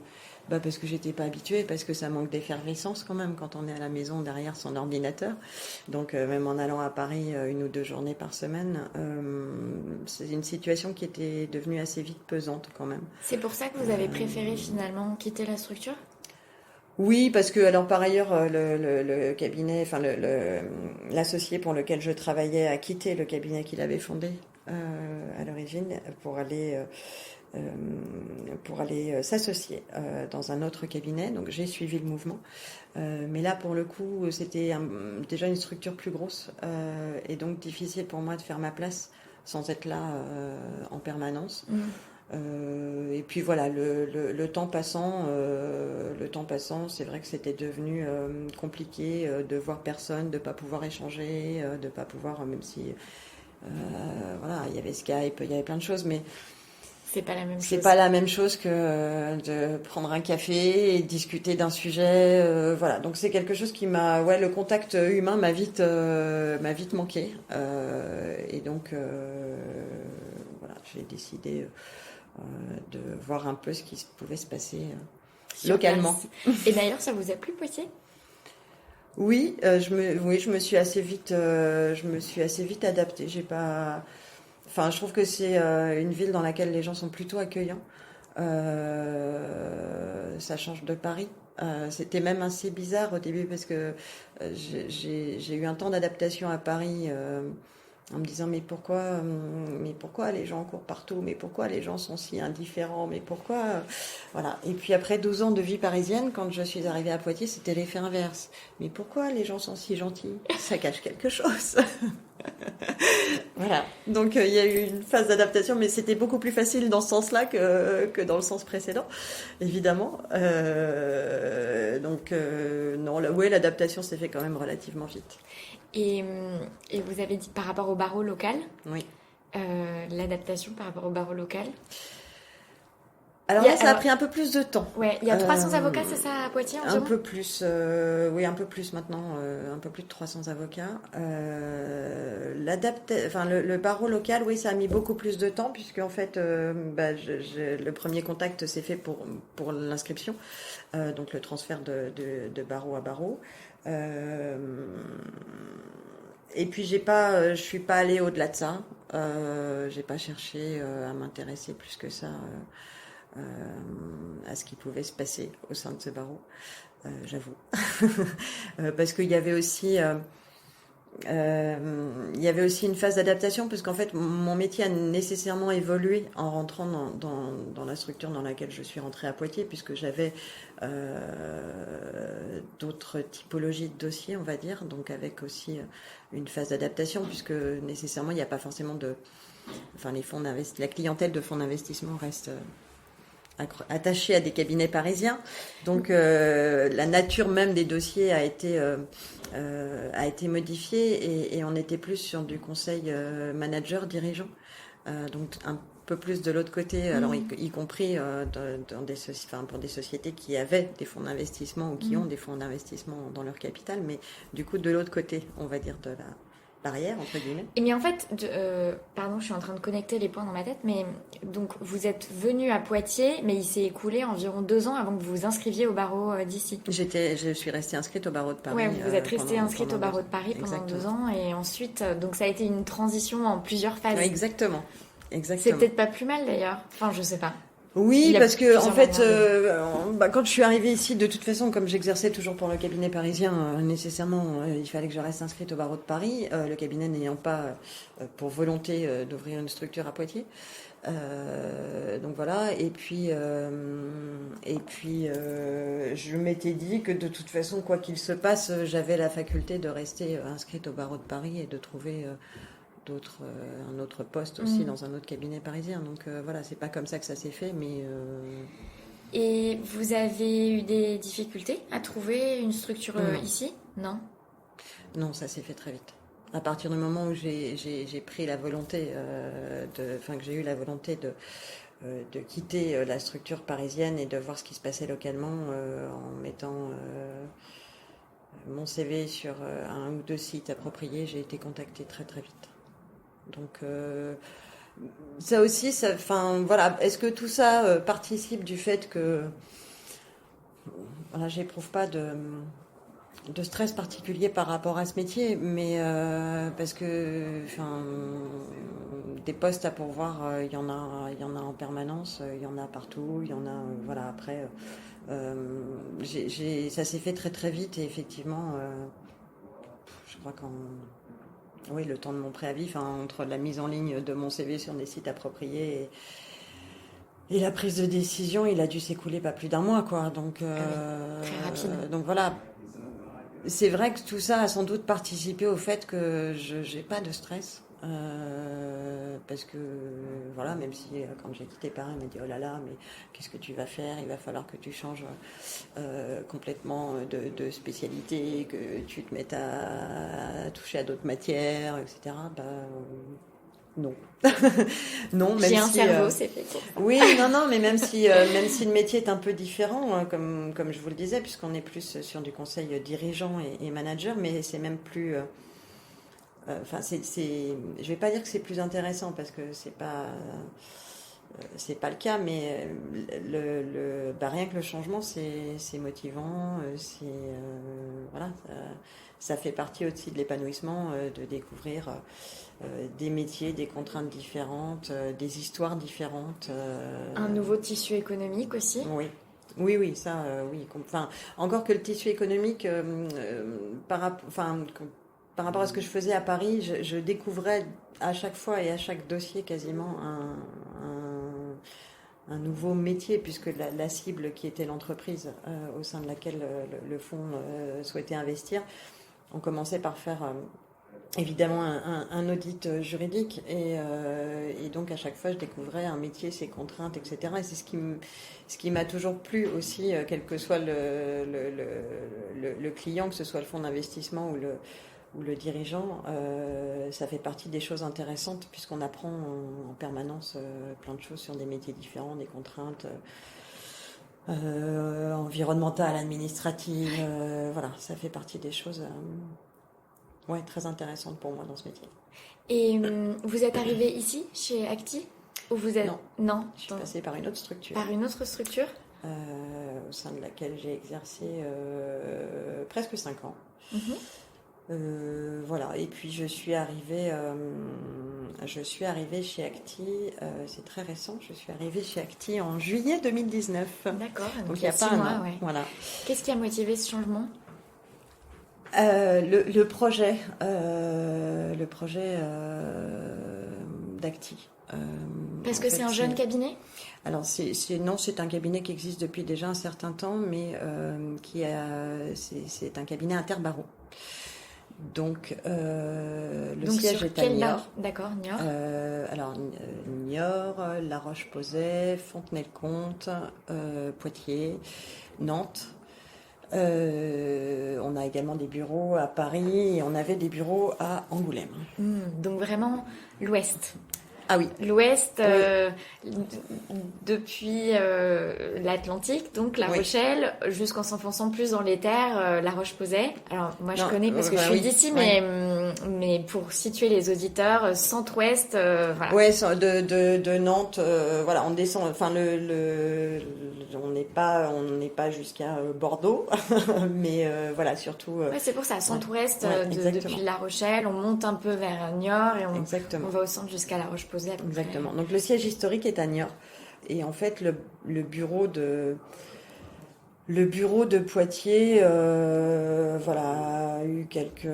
j'étais pas habituée, parce que ça manque d'effervescence quand même quand on est à la maison derrière son ordinateur. Donc même en allant à Paris 1 ou 2 journées par semaine, c'est une situation qui était devenue assez vite pesante quand même. C'est pour ça que vous avez préféré finalement quitter la structure ? Oui, parce que alors par ailleurs le cabinet, l'associé pour lequel je travaillais a quitté le cabinet qu'il avait fondé à l'origine pour aller s'associer dans un autre cabinet. Donc j'ai suivi le mouvement. Mais là, pour le coup, c'était déjà une structure plus grosse et donc difficile pour moi de faire ma place sans être là en permanence. Et puis voilà, le temps passant, c'est vrai que c'était devenu compliqué de voir personne, de pas pouvoir échanger, de pas pouvoir, même si il y avait Skype, il y avait plein de choses, mais c'est pas la même chose. C'est pas la même chose que de prendre un café et discuter d'un sujet. Voilà, donc c'est quelque chose qui le contact humain m'a vite manqué. Et donc, voilà, j'ai décidé de voir un peu ce qui pouvait se passer localement. Et d'ailleurs, ça vous a plu, Poitiers ? Oui, je me suis assez vite, adaptée. J'ai pas, enfin, je trouve que c'est une ville dans laquelle les gens sont plutôt accueillants. Ça change de Paris. C'était même assez bizarre au début parce que j'ai eu un temps d'adaptation à Paris en me disant mais pourquoi les gens courent partout, mais pourquoi les gens sont si indifférents, mais pourquoi voilà. Et puis après 12 ans de vie parisienne, quand je suis arrivée à Poitiers, c'était l'effet inverse. Mais pourquoi les gens sont si gentils? Ça cache quelque chose. Voilà. Donc il y a eu une phase d'adaptation, mais c'était beaucoup plus facile dans ce sens-là que dans le sens précédent, évidemment. Non, ouais, l'adaptation s'est fait quand même relativement vite. Et, et vous avez dit par rapport au barreau local, Oui. l'adaptation par rapport au barreau local. Alors là, ça a pris un peu plus de temps. Ouais, il y a 300 avocats, c'est ça, à Poitiers Un environ? peu plus, oui, un peu plus maintenant, un peu plus de 300 avocats. Le barreau local, oui, ça a mis beaucoup plus de temps puisque en fait, le premier contact s'est fait pour l'inscription, donc le transfert de barreau à barreau. Et puis je suis pas allée au-delà de ça. J'ai pas cherché à m'intéresser plus que ça. À ce qui pouvait se passer au sein de ce barreau, j'avoue. Parce qu'il y avait aussi, une phase d'adaptation, parce qu'en fait, mon métier a nécessairement évolué en rentrant dans la structure dans laquelle je suis rentrée à Poitiers, puisque j'avais d'autres typologies de dossiers, on va dire, donc avec aussi une phase d'adaptation, puisque nécessairement, il n'y a pas forcément la clientèle de fonds d'investissement reste attachée à des cabinets parisiens. Donc la nature même des dossiers a été modifiée et on était plus sur du conseil manager dirigeant. Donc un peu plus de l'autre côté, alors y compris pour des sociétés qui avaient des fonds d'investissement ou qui ont des fonds d'investissement dans leur capital, mais du coup de l'autre côté, on va dire, de la barrière, entre guillemets. Et mais en fait, pardon, je suis en train de connecter les points dans ma tête, mais donc vous êtes venu à Poitiers, mais il s'est écoulé environ 2 ans avant que vous vous inscriviez au barreau d'ici. Je suis restée inscrite au barreau de Paris. Ouais, vous êtes restée inscrite au barreau de Paris pendant Exactement. 2 ans, et ensuite, donc ça a été une transition en plusieurs phases. Exactement. C'est peut-être pas plus mal d'ailleurs. Enfin, je sais pas. Oui, parce que en fait, quand je suis arrivée ici, de toute façon, comme j'exerçais toujours pour le cabinet parisien, nécessairement, il fallait que je reste inscrite au barreau de Paris, le cabinet n'ayant pas pour volonté d'ouvrir une structure à Poitiers. Donc voilà, et puis je m'étais dit que de toute façon, quoi qu'il se passe, j'avais la faculté de rester inscrite au barreau de Paris et de trouver un autre poste aussi dans un autre cabinet parisien. Donc voilà, c'est pas comme ça que ça s'est fait, mais... Et vous avez eu des difficultés à trouver une structure ici? Non? Non, ça s'est fait très vite. À partir du moment où j'ai pris la volonté, que j'ai eu la volonté de quitter la structure parisienne et de voir ce qui se passait localement en mettant mon CV sur un ou deux sites appropriés, j'ai été contactée très très vite. Donc ça aussi, voilà. Est-ce que tout ça participe du fait que voilà, j'éprouve pas de stress particulier par rapport à ce métier, mais parce que des postes à pourvoir, il y en a en permanence, il y en a partout, il y en a voilà. Après, ça s'est fait très très vite et effectivement, je crois oui, le temps de mon préavis, entre la mise en ligne de mon CV sur des sites appropriés et la prise de décision, il a dû s'écouler pas plus d'un mois, quoi. Donc, très rapide. Donc voilà. C'est vrai que tout ça a sans doute participé au fait que je n'ai pas de stress. Parce que, voilà, même si quand j'ai quitté Paris, il m'a dit oh là là, mais qu'est-ce que tu vas faire? Il va falloir que tu changes complètement de spécialité, que tu te mettes à toucher à d'autres matières, etc. Non. Non, même J'ai un si, cerveau, c'est fait. Oui, non, mais même si le métier est un peu différent, hein, comme je vous le disais, puisqu'on est plus sur du conseil dirigeant et manager, mais c'est même plus. Je vais pas dire que c'est plus intéressant parce que c'est pas. c'est pas le cas, mais rien que le changement, c'est motivant, voilà, ça fait partie aussi de l'épanouissement, de découvrir des métiers, des contraintes différentes, des histoires différentes. Un nouveau tissu économique aussi. Oui. Oui, ça, oui. Enfin, encore que le tissu économique, par rapport à ce que je faisais à Paris, je découvrais à chaque fois et à chaque dossier quasiment un nouveau métier, puisque la cible qui était l'entreprise au sein de laquelle le fonds souhaitait investir, on commençait par faire évidemment un audit juridique et donc à chaque fois je découvrais un métier, ses contraintes, etc. Et c'est ce qui m'a toujours plu aussi, quel que soit le client, que ce soit le fonds d'investissement ou le dirigeant, ça fait partie des choses intéressantes puisqu'on apprend en permanence plein de choses sur des métiers différents, des contraintes environnementales, administratives, voilà, ça fait partie des choses très intéressantes pour moi dans ce métier. Et vous êtes arrivé ici, chez Acti, ou vous êtes... Non, je suis passée par une autre structure. Par une autre structure au sein de laquelle j'ai exercé presque 5 ans. Voilà, et puis je suis arrivée chez Acti, c'est très récent, je suis arrivée chez Acti en juillet 2019. D'accord, donc il y a 6 mois. Ouais. Voilà. Qu'est-ce qui a motivé ce changement ? Le projet d'Acti. Parce que c'est un jeune cabinet ? Alors c'est un cabinet qui existe depuis déjà un certain temps, mais c'est un cabinet interbarreau. Donc le siège est à Niort. D'accord, Niort. Alors Niort, La Roche-Posay, Fontenay-le-Comte, Poitiers, Nantes. On a également des bureaux à Paris et on avait des bureaux à Angoulême. Donc vraiment l'Ouest. Ah oui. L'Ouest, depuis l'Atlantique, donc La Rochelle, jusqu'en s'enfonçant plus dans les terres, La Roche-Posay. Alors moi je connais parce que je suis d'ici, mais pour situer les auditeurs, centre-ouest, voilà. Ouais, de Nantes, voilà, on descend. Enfin on n'est pas jusqu'à Bordeaux, mais voilà, surtout. Ouais, c'est pour ça, centre-ouest, depuis La Rochelle, on monte un peu vers Niort et on va au centre jusqu'à La Roche-Posay. Exactement. Donc le siège historique est à Niort. Et en fait, le bureau de Poitiers, voilà, a eu quelques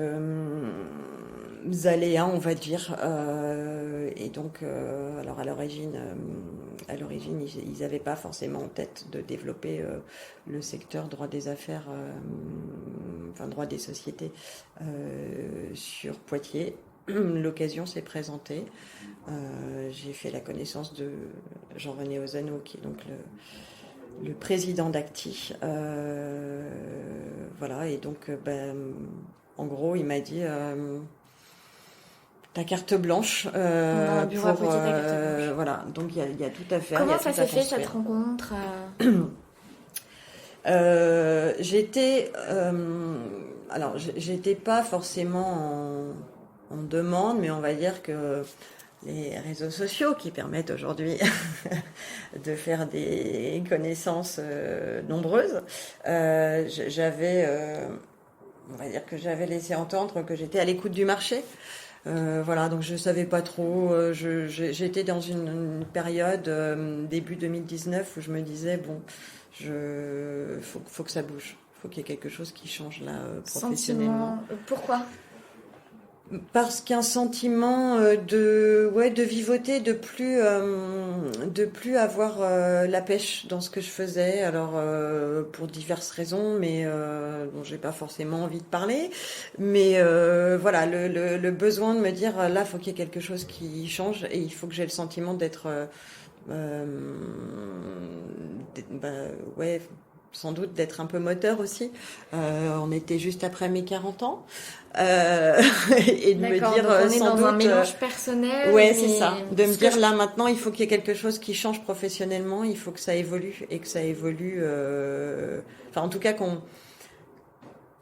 aléas, on va dire. Et donc, alors à l'origine, ils n'avaient pas forcément en tête de développer le secteur droit des affaires, droit des sociétés sur Poitiers. L'occasion s'est présentée. J'ai fait la connaissance de Jean-René Ozano, qui est donc le président d'Acti. Voilà, et donc, en gros, il m'a dit ta carte blanche. On a un bureau à Poitiers, ta carte blanche. Voilà, donc il y a tout à faire. Comment ça s'est fait cette rencontre J'étais pas forcément en demande, mais on va dire que les réseaux sociaux qui permettent aujourd'hui de faire des connaissances nombreuses, on va dire que j'avais laissé entendre que j'étais à l'écoute du marché. Voilà, donc je savais pas trop. J'étais dans une période début 2019 où je me disais faut que ça bouge, faut qu'il y ait quelque chose qui change là professionnellement. Pourquoi ? Parce qu'un sentiment de vivoter, de plus avoir la pêche dans ce que je faisais. Alors pour diverses raisons, mais dont j'ai pas forcément envie de parler. Mais voilà, le besoin de me dire là, faut qu'il y ait quelque chose qui change et il faut que j'ai le sentiment d'être sans doute d'être un peu moteur aussi. On était juste après mes 40 ans. Et de me dire donc on est sans dans doute un mélange personnel. Ouais, c'est ça. De me dire là maintenant, il faut qu'il y ait quelque chose qui change professionnellement, il faut que ça évolue et que ça évolue. Enfin, en tout cas qu'on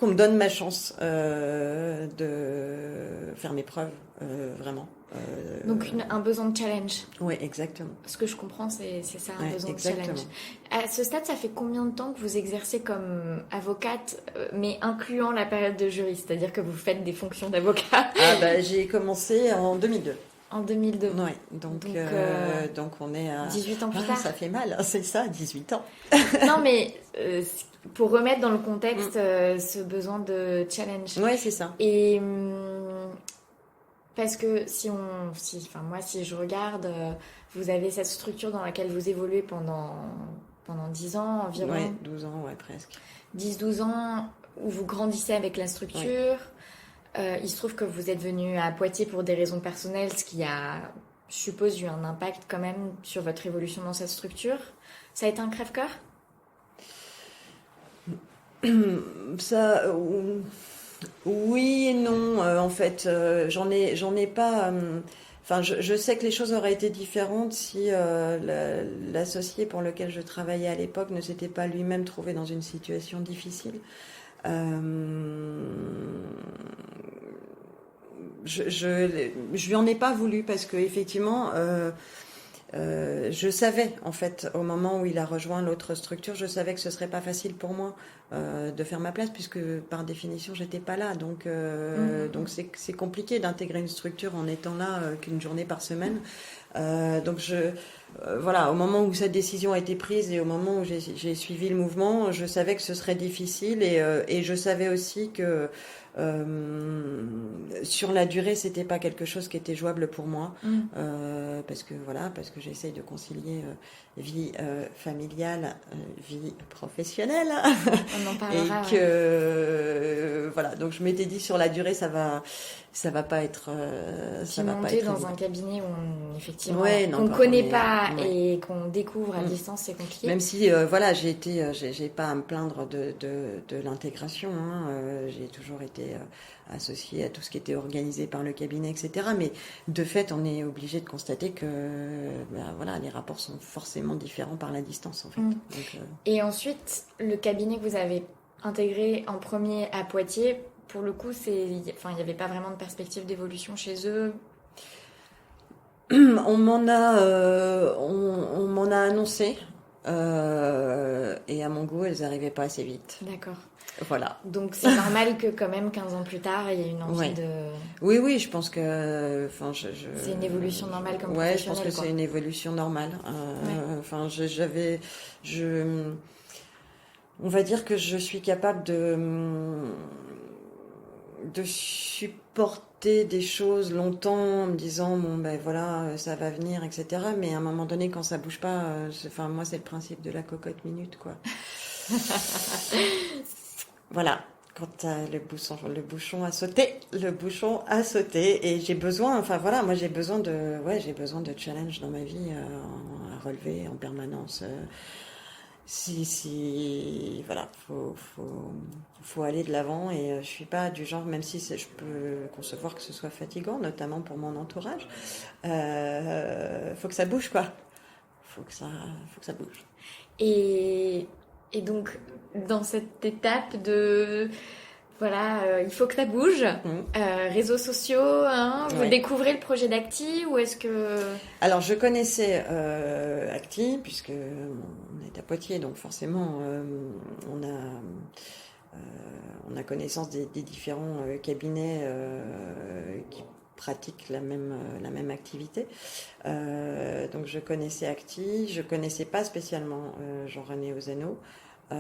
me donne ma chance de faire mes preuves, vraiment. Donc un besoin de challenge. Oui, exactement. Ce que je comprends, c'est ça, un Ouais, besoin exactement. de challenge. À ce stade, ça fait combien de temps que vous exercez comme avocate, mais incluant la période de jury, c'est-à-dire que vous faites des fonctions d'avocat? J'ai commencé en 2002. En 2002. Ouais, donc on est à... 18 ans plus tard. Ça fait mal, c'est ça, 18 ans. Non, mais pour remettre dans le contexte ce besoin de challenge. Ouais, c'est ça. Et parce que si je regarde, vous avez cette structure dans laquelle vous évoluez pendant 10 ans environ. Ouais, 12 ans, ouais, presque. 10-12 ans où vous grandissez avec la structure. Il se trouve que vous êtes venu à Poitiers pour des raisons personnelles, ce qui a, je suppose, eu un impact quand même sur votre évolution dans cette structure. Ça a été un crève-cœur ? Ça, oui et non. En fait, j'en ai pas. Enfin, je sais que les choses auraient été différentes si l'associé pour lequel je travaillais à l'époque ne s'était pas lui-même trouvé dans une situation difficile. Je lui en ai pas voulu parce que effectivement, je savais en fait au moment où il a rejoint l'autre structure, je savais que ce serait pas facile pour moi de faire ma place puisque par définition j'étais pas là. Donc c'est compliqué d'intégrer une structure en étant là qu'une journée par semaine. Voilà, au moment où cette décision a été prise et au moment où j'ai suivi le mouvement, je savais que ce serait difficile et je savais aussi que sur la durée, c'était pas quelque chose qui était jouable pour moi, parce que j'essaye de concilier vie familiale, vie professionnelle, on en parlera, et que voilà. Donc je m'étais dit sur la durée, ça va pas être. Ça va pas être dans un cabinet où on qu'on connaît pas et qu'on découvre à distance, c'est compliqué. Même si j'ai pas à me plaindre de l'intégration. J'ai toujours été associée à tout ce qui était organisé par le cabinet, etc. Mais de fait, on est obligé de constater que les rapports sont forcément différents par la distance, en fait. Donc, Et ensuite, le cabinet que vous avez intégré en premier à Poitiers, pour le coup, il n'y avait pas vraiment de perspective d'évolution chez eux. On m'en a annoncé. Et à mon goût, elles n'arrivaient pas assez vite. D'accord. Voilà. Donc c'est normal que quand même 15 ans plus tard, il y ait une envie de... Oui, je pense que... C'est une évolution normale comme professionnelle. Ouais, je pense que c'est une évolution normale. On va dire que je suis capable de supporter des choses longtemps en me disant ça va venir, etc. Mais à un moment donné, quand ça bouge pas, moi c'est le principe de la cocotte minute, quoi. Voilà, quand le bouchon a sauté, et j'ai besoin, j'ai besoin de challenge dans ma vie à relever en permanence. Faut aller de l'avant et je suis pas du genre, même si je peux concevoir que ce soit fatigant, notamment pour mon entourage, faut que ça bouge, quoi. Faut que ça bouge. Et donc, dans cette étape de... il faut que ça bouge. Réseaux sociaux, vous découvrez le projet d'Acti ou est-ce que... Alors, je connaissais Acti, puisque on est à Poitiers, donc forcément, on a connaissance des différents cabinets qui pratiquent la même activité. Donc, je connaissais Acti, je connaissais pas spécialement Jean-René Ozano. Je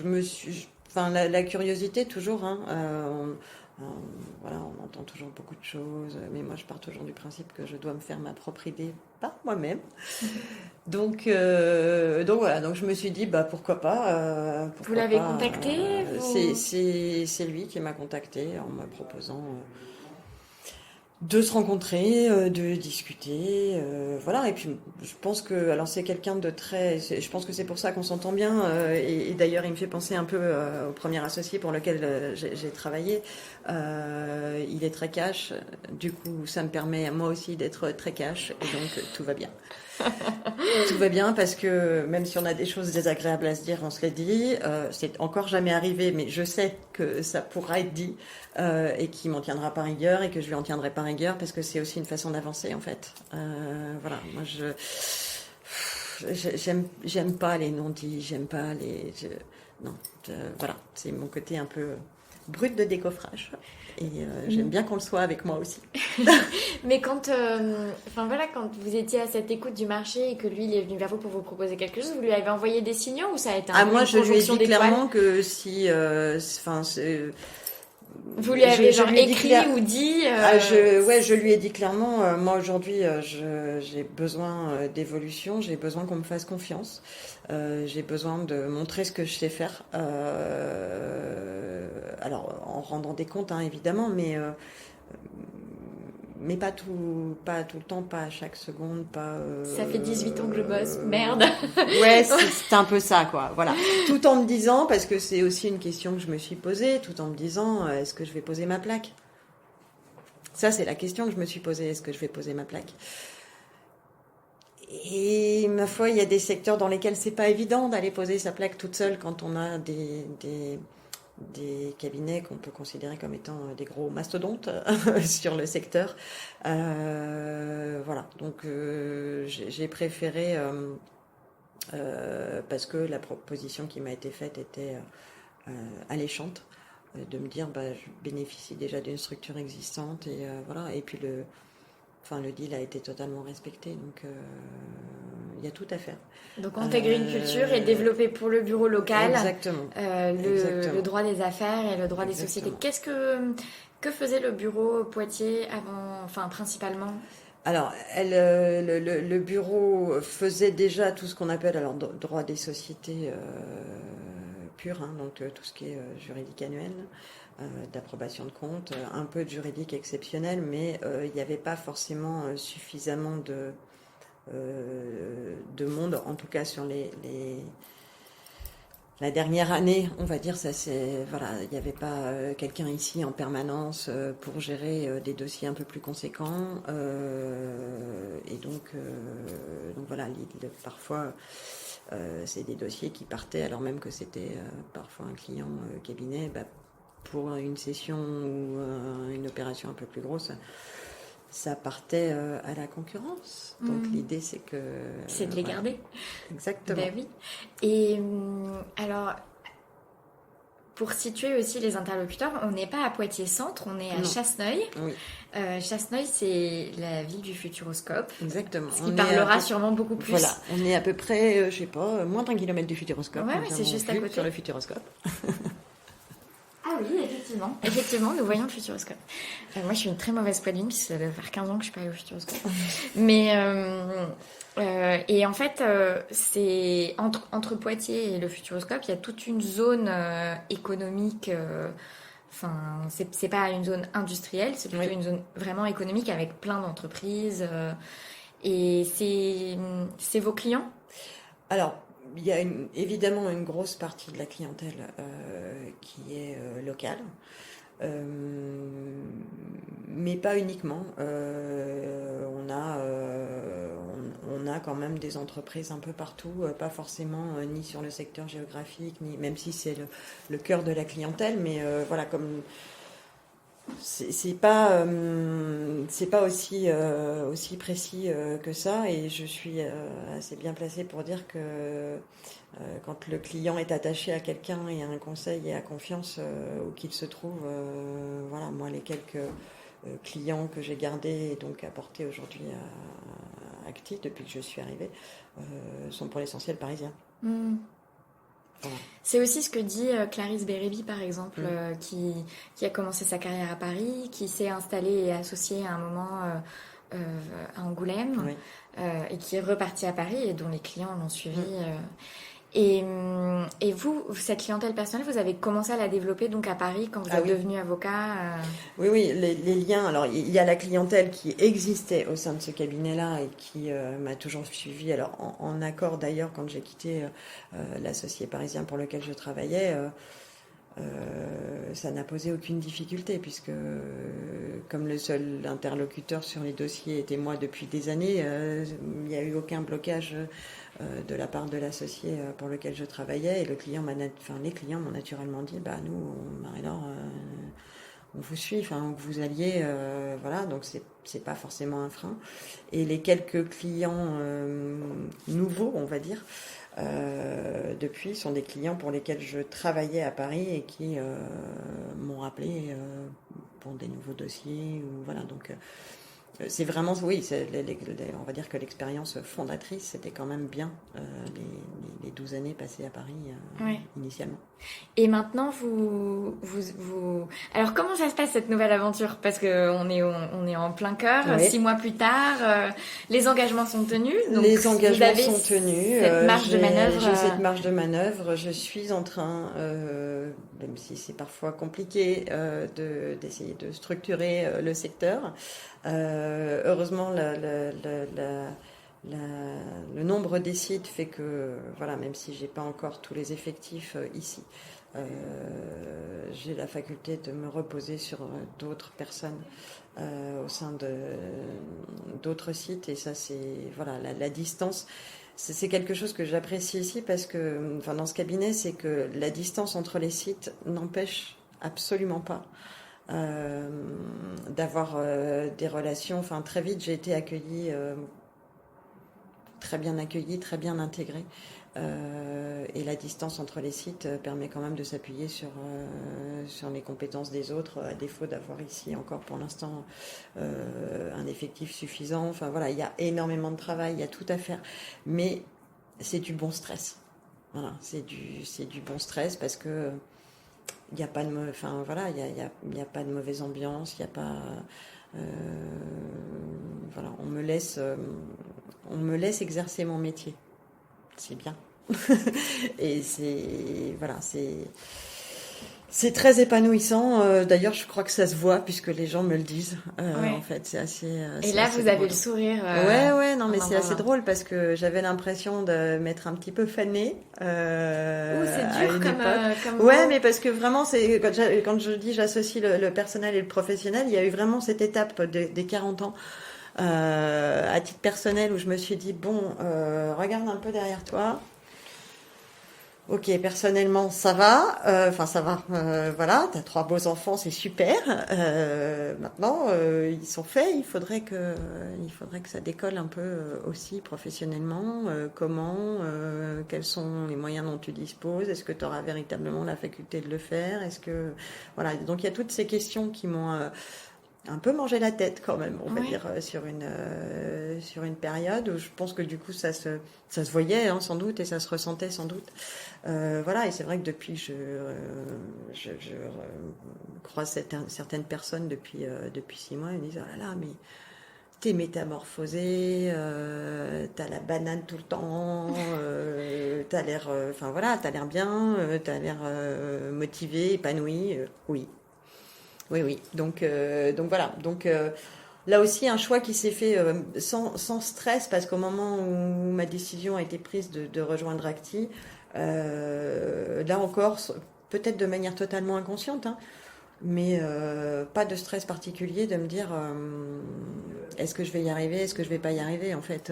me suis... la curiosité, toujours, on entend toujours beaucoup de choses, mais moi je pars toujours du principe que je dois me faire ma propre idée par moi-même. Donc je me suis dit pourquoi pas. Vous l'avez contacté C'est lui qui m'a contacté en me proposant de se rencontrer, de discuter, et puis je pense que c'est quelqu'un de très, je pense que c'est pour ça qu'on s'entend bien, et d'ailleurs il me fait penser un peu au premier associé pour lequel j'ai travaillé. Il est très cash, du coup ça me permet à moi aussi d'être très cash, et donc tout va bien. Tout va bien parce que même si on a des choses désagréables à se dire, on se les dit. C'est encore jamais arrivé, mais je sais que ça pourra être dit et qu'il m'en tiendra par rigueur et que je lui en tiendrai par rigueur parce que c'est aussi une façon d'avancer en fait. Voilà, moi j'aime pas les non-dits, j'aime pas non, voilà, c'est mon côté un peu brut de décoffrage. Et j'aime bien qu'on le soit avec moi aussi. Mais quand, quand vous étiez à cette écoute du marché et que lui, il est venu vers vous pour vous proposer quelque chose, vous lui avez envoyé des signaux ou ça a été moi, je lui ai dit d'étoiles clairement que si... vous lui avez écrit ou dit je lui ai dit clairement, moi aujourd'hui, j'ai besoin d'évolution, j'ai besoin qu'on me fasse confiance, j'ai besoin de montrer ce que je sais faire. Alors, en rendant des comptes, hein, évidemment, mais pas tout le temps, pas à chaque seconde, pas... Ça fait 18 ans que je bosse, merde. Ouais, c'est un peu ça, quoi. Voilà. Tout en me disant, parce que c'est aussi une question que je me suis posée, tout en me disant, est-ce que je vais poser ma plaque ? Ça, c'est la question que je me suis posée, est-ce que je vais poser ma plaque ? Et ma foi, il y a des secteurs dans lesquels c'est pas évident d'aller poser sa plaque toute seule quand on a des cabinets qu'on peut considérer comme étant des gros mastodontes sur le secteur. Voilà, donc j'ai préféré, parce que la proposition qui m'a été faite était alléchante, de me dire je bénéficie déjà d'une structure existante et voilà, et puis le deal a été totalement respecté, donc il y a tout à faire. Donc intégrer une culture et développer pour le bureau local exactement. Le droit des affaires et le droit des sociétés. Que faisait le bureau Poitiers avant, principalement ? Alors, le bureau faisait déjà tout ce qu'on appelle droit des sociétés pur, hein, donc tout ce qui est juridique annuel, d'approbation de comptes, un peu de juridique exceptionnel, mais il n'y avait pas forcément suffisamment de monde, en tout cas sur la dernière année, on va dire, il n'y avait pas quelqu'un ici en permanence pour gérer des dossiers un peu plus conséquents, et donc voilà, parfois c'est des dossiers qui partaient alors même que c'était parfois un client cabinet, pour une session ou une opération un peu plus grosse. Ça partait à la concurrence. Donc l'idée, c'est que... C'est de les garder. Exactement. Ben oui. Et alors, pour situer aussi les interlocuteurs, on n'est pas à Poitiers-Centre, on est à Chasseneuil. Oui. Chasseneuil, c'est la ville du Futuroscope. Exactement. Ce qui parlera sûrement beaucoup plus. Voilà, on est à peu près, je sais pas, moins d'1 kilomètre du Futuroscope. Ouais, c'est juste à côté. Sur le Futuroscope. Ah oui, effectivement, nous voyons le Futuroscope. Moi, je suis une très mauvaise poiline, puisque ça doit faire 15 ans que je suis pas allée au Futuroscope. Mais, et en fait, c'est entre Poitiers et le Futuroscope, il y a toute une zone économique. C'est pas une zone industrielle, c'est plutôt une zone vraiment économique avec plein d'entreprises. Et c'est vos clients ? Alors, il y a évidemment une grosse partie de la clientèle qui est locale, mais pas uniquement. On a quand même des entreprises un peu partout, pas forcément ni sur le secteur géographique, ni même si c'est le cœur de la clientèle, mais voilà, comme c'est pas aussi précis que ça, et je suis assez bien placée pour dire que quand le client est attaché à quelqu'un et à un conseil et à confiance où qu'il se trouve, voilà, moi les quelques clients que j'ai gardés et donc apportés aujourd'hui à Acti depuis que je suis arrivée sont pour l'essentiel parisiens. Voilà. C'est aussi ce que dit Clarisse Bérébi, par exemple, qui a commencé sa carrière à Paris, qui s'est installée et associée à un moment à Angoulême, et qui est repartie à Paris et dont les clients l'ont suivi. Et vous, cette clientèle personnelle, vous avez commencé à la développer donc à Paris quand vous êtes devenu avocat Oui, les liens. Alors, il y a la clientèle qui existait au sein de ce cabinet-là et qui m'a toujours suivi. Alors, en accord d'ailleurs, quand j'ai quitté l'associé parisien pour lequel je travaillais, ça n'a posé aucune difficulté puisque comme le seul interlocuteur sur les dossiers était moi depuis des années, il n'y a eu aucun blocage de la part de l'associé pour lequel je travaillais et les clients m'ont naturellement dit nous Marie-Laure on vous suit, que vous alliez, voilà, donc c'est pas forcément un frein. Et les quelques clients nouveaux, on va dire, depuis, sont des clients pour lesquels je travaillais à Paris et qui m'ont rappelé pour des nouveaux dossiers, ou voilà, donc c'est vraiment, oui, on va dire que l'expérience fondatrice, c'était quand même bien les 12 années passées à Paris initialement. Et maintenant, alors comment ça se passe cette nouvelle aventure? Parce qu'on est en plein cœur, 6 mois plus tard, les engagements sont tenus. Donc les engagements sont tenus. Cette marge de manœuvre. J'ai cette marge de manœuvre. Je suis en train, même si c'est parfois compliqué, d'essayer de structurer le secteur. Heureusement, le nombre des sites fait que, voilà, même si j'ai pas encore tous les effectifs ici, j'ai la faculté de me reposer sur d'autres personnes au sein d'autres sites, et ça, c'est, voilà, la distance. C'est quelque chose que j'apprécie ici parce que, dans ce cabinet, c'est que la distance entre les sites n'empêche absolument pas d'avoir des relations. Très vite, j'ai été accueillie, très bien intégrée. Et la distance entre les sites permet quand même de s'appuyer sur les compétences des autres, à défaut d'avoir ici encore pour l'instant un effectif suffisant. Voilà, il y a énormément de travail, il y a tout à faire, mais c'est du bon stress. Voilà, c'est du bon stress parce que il n'y a pas de, il y a pas de mauvaise ambiance, il n'y a pas, voilà, on me laisse exercer mon métier. C'est bien. Et c'est très épanouissant. D'ailleurs, je crois que ça se voit puisque les gens me le disent. En fait, c'est assez. Et là, vous avez le sourire. Non, mais c'est assez drôle parce que j'avais l'impression de m'être un petit peu fanée. C'est dur comme ouais, mais parce que vraiment, c'est quand je dis j'associe le personnel et le professionnel, il y a eu vraiment cette étape des 40 ans. À titre personnel, où je me suis dit regarde un peu derrière toi. Ok, personnellement, ça va. Ça va. Voilà, t'as 3 beaux enfants, c'est super. Maintenant, ils sont faits. Il faudrait que ça décolle un peu aussi professionnellement. Comment quels sont les moyens dont tu disposes? Est-ce que tu auras véritablement la faculté de le faire? Est-ce que voilà. Donc il y a toutes ces questions qui m'ont un peu mangé la tête quand même, on va dire, sur une période où je pense que du coup ça se voyait sans doute, et ça se ressentait sans doute. Voilà, et c'est vrai que depuis je croise certaines personnes depuis 6 mois, ils me disent oh là là, mais t'es métamorphosée, t'as la banane tout le temps, t'as l'air, t'as l'air bien, t'as l'air motivée, épanouie. Oui. Donc voilà. Donc là aussi, un choix qui s'est fait sans stress, parce qu'au moment où ma décision a été prise de rejoindre Acti, là encore, peut-être de manière totalement inconsciente, mais pas de stress particulier de me dire est-ce que je vais y arriver, est-ce que je vais pas y arriver. En fait,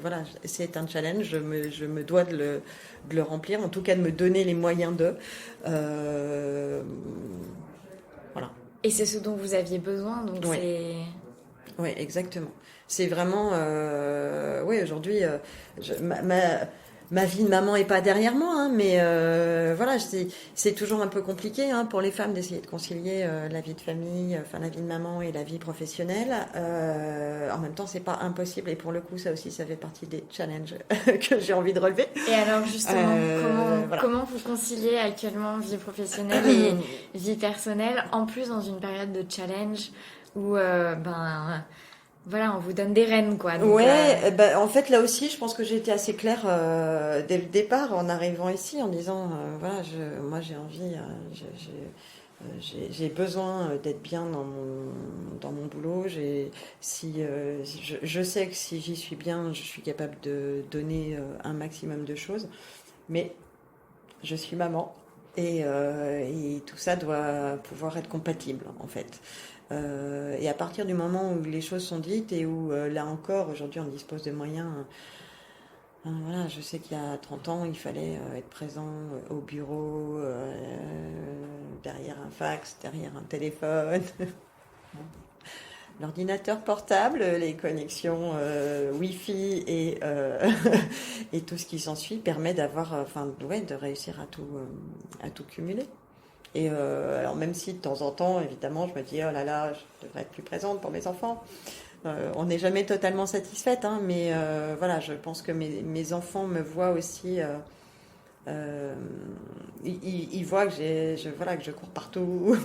voilà, c'est un challenge, je me dois de le remplir, en tout cas de me donner les moyens de... Voilà. Et c'est ce dont vous aviez besoin, donc c'est... Oui, exactement. C'est vraiment... oui, aujourd'hui, ma vie de maman est pas derrière moi, mais voilà, c'est toujours un peu compliqué pour les femmes d'essayer de concilier la vie de famille, la vie de maman et la vie professionnelle. En même temps, c'est pas impossible, et pour le coup, ça aussi, ça fait partie des challenges que j'ai envie de relever. Et alors, justement, comment vous conciliez actuellement vie professionnelle et vie personnelle, en plus dans une période de challenge où, voilà, on vous donne des rênes, quoi. Donc, en fait, là aussi, je pense que j'ai été assez claire dès le départ en arrivant ici, en disant, voilà, moi j'ai envie, j'ai besoin d'être bien dans mon boulot. Je sais que si j'y suis bien, je suis capable de donner un maximum de choses. Mais je suis maman. Et tout ça doit pouvoir être compatible, en fait. Et à partir du moment où les choses sont dites et où, là encore, aujourd'hui, on dispose de moyens. Voilà, je sais qu'il y a 30 ans, il fallait être présent au bureau, derrière un fax, derrière un téléphone. L'ordinateur portable, les connexions Wi-Fi et tout ce qui s'ensuit permet d'avoir, de réussir à tout cumuler. Et alors même si de temps en temps, évidemment, je me dis oh là là, je devrais être plus présente pour mes enfants. On n'est jamais totalement satisfaite, hein, mais voilà, je pense que mes enfants me voient aussi. Ils voient que que je cours partout,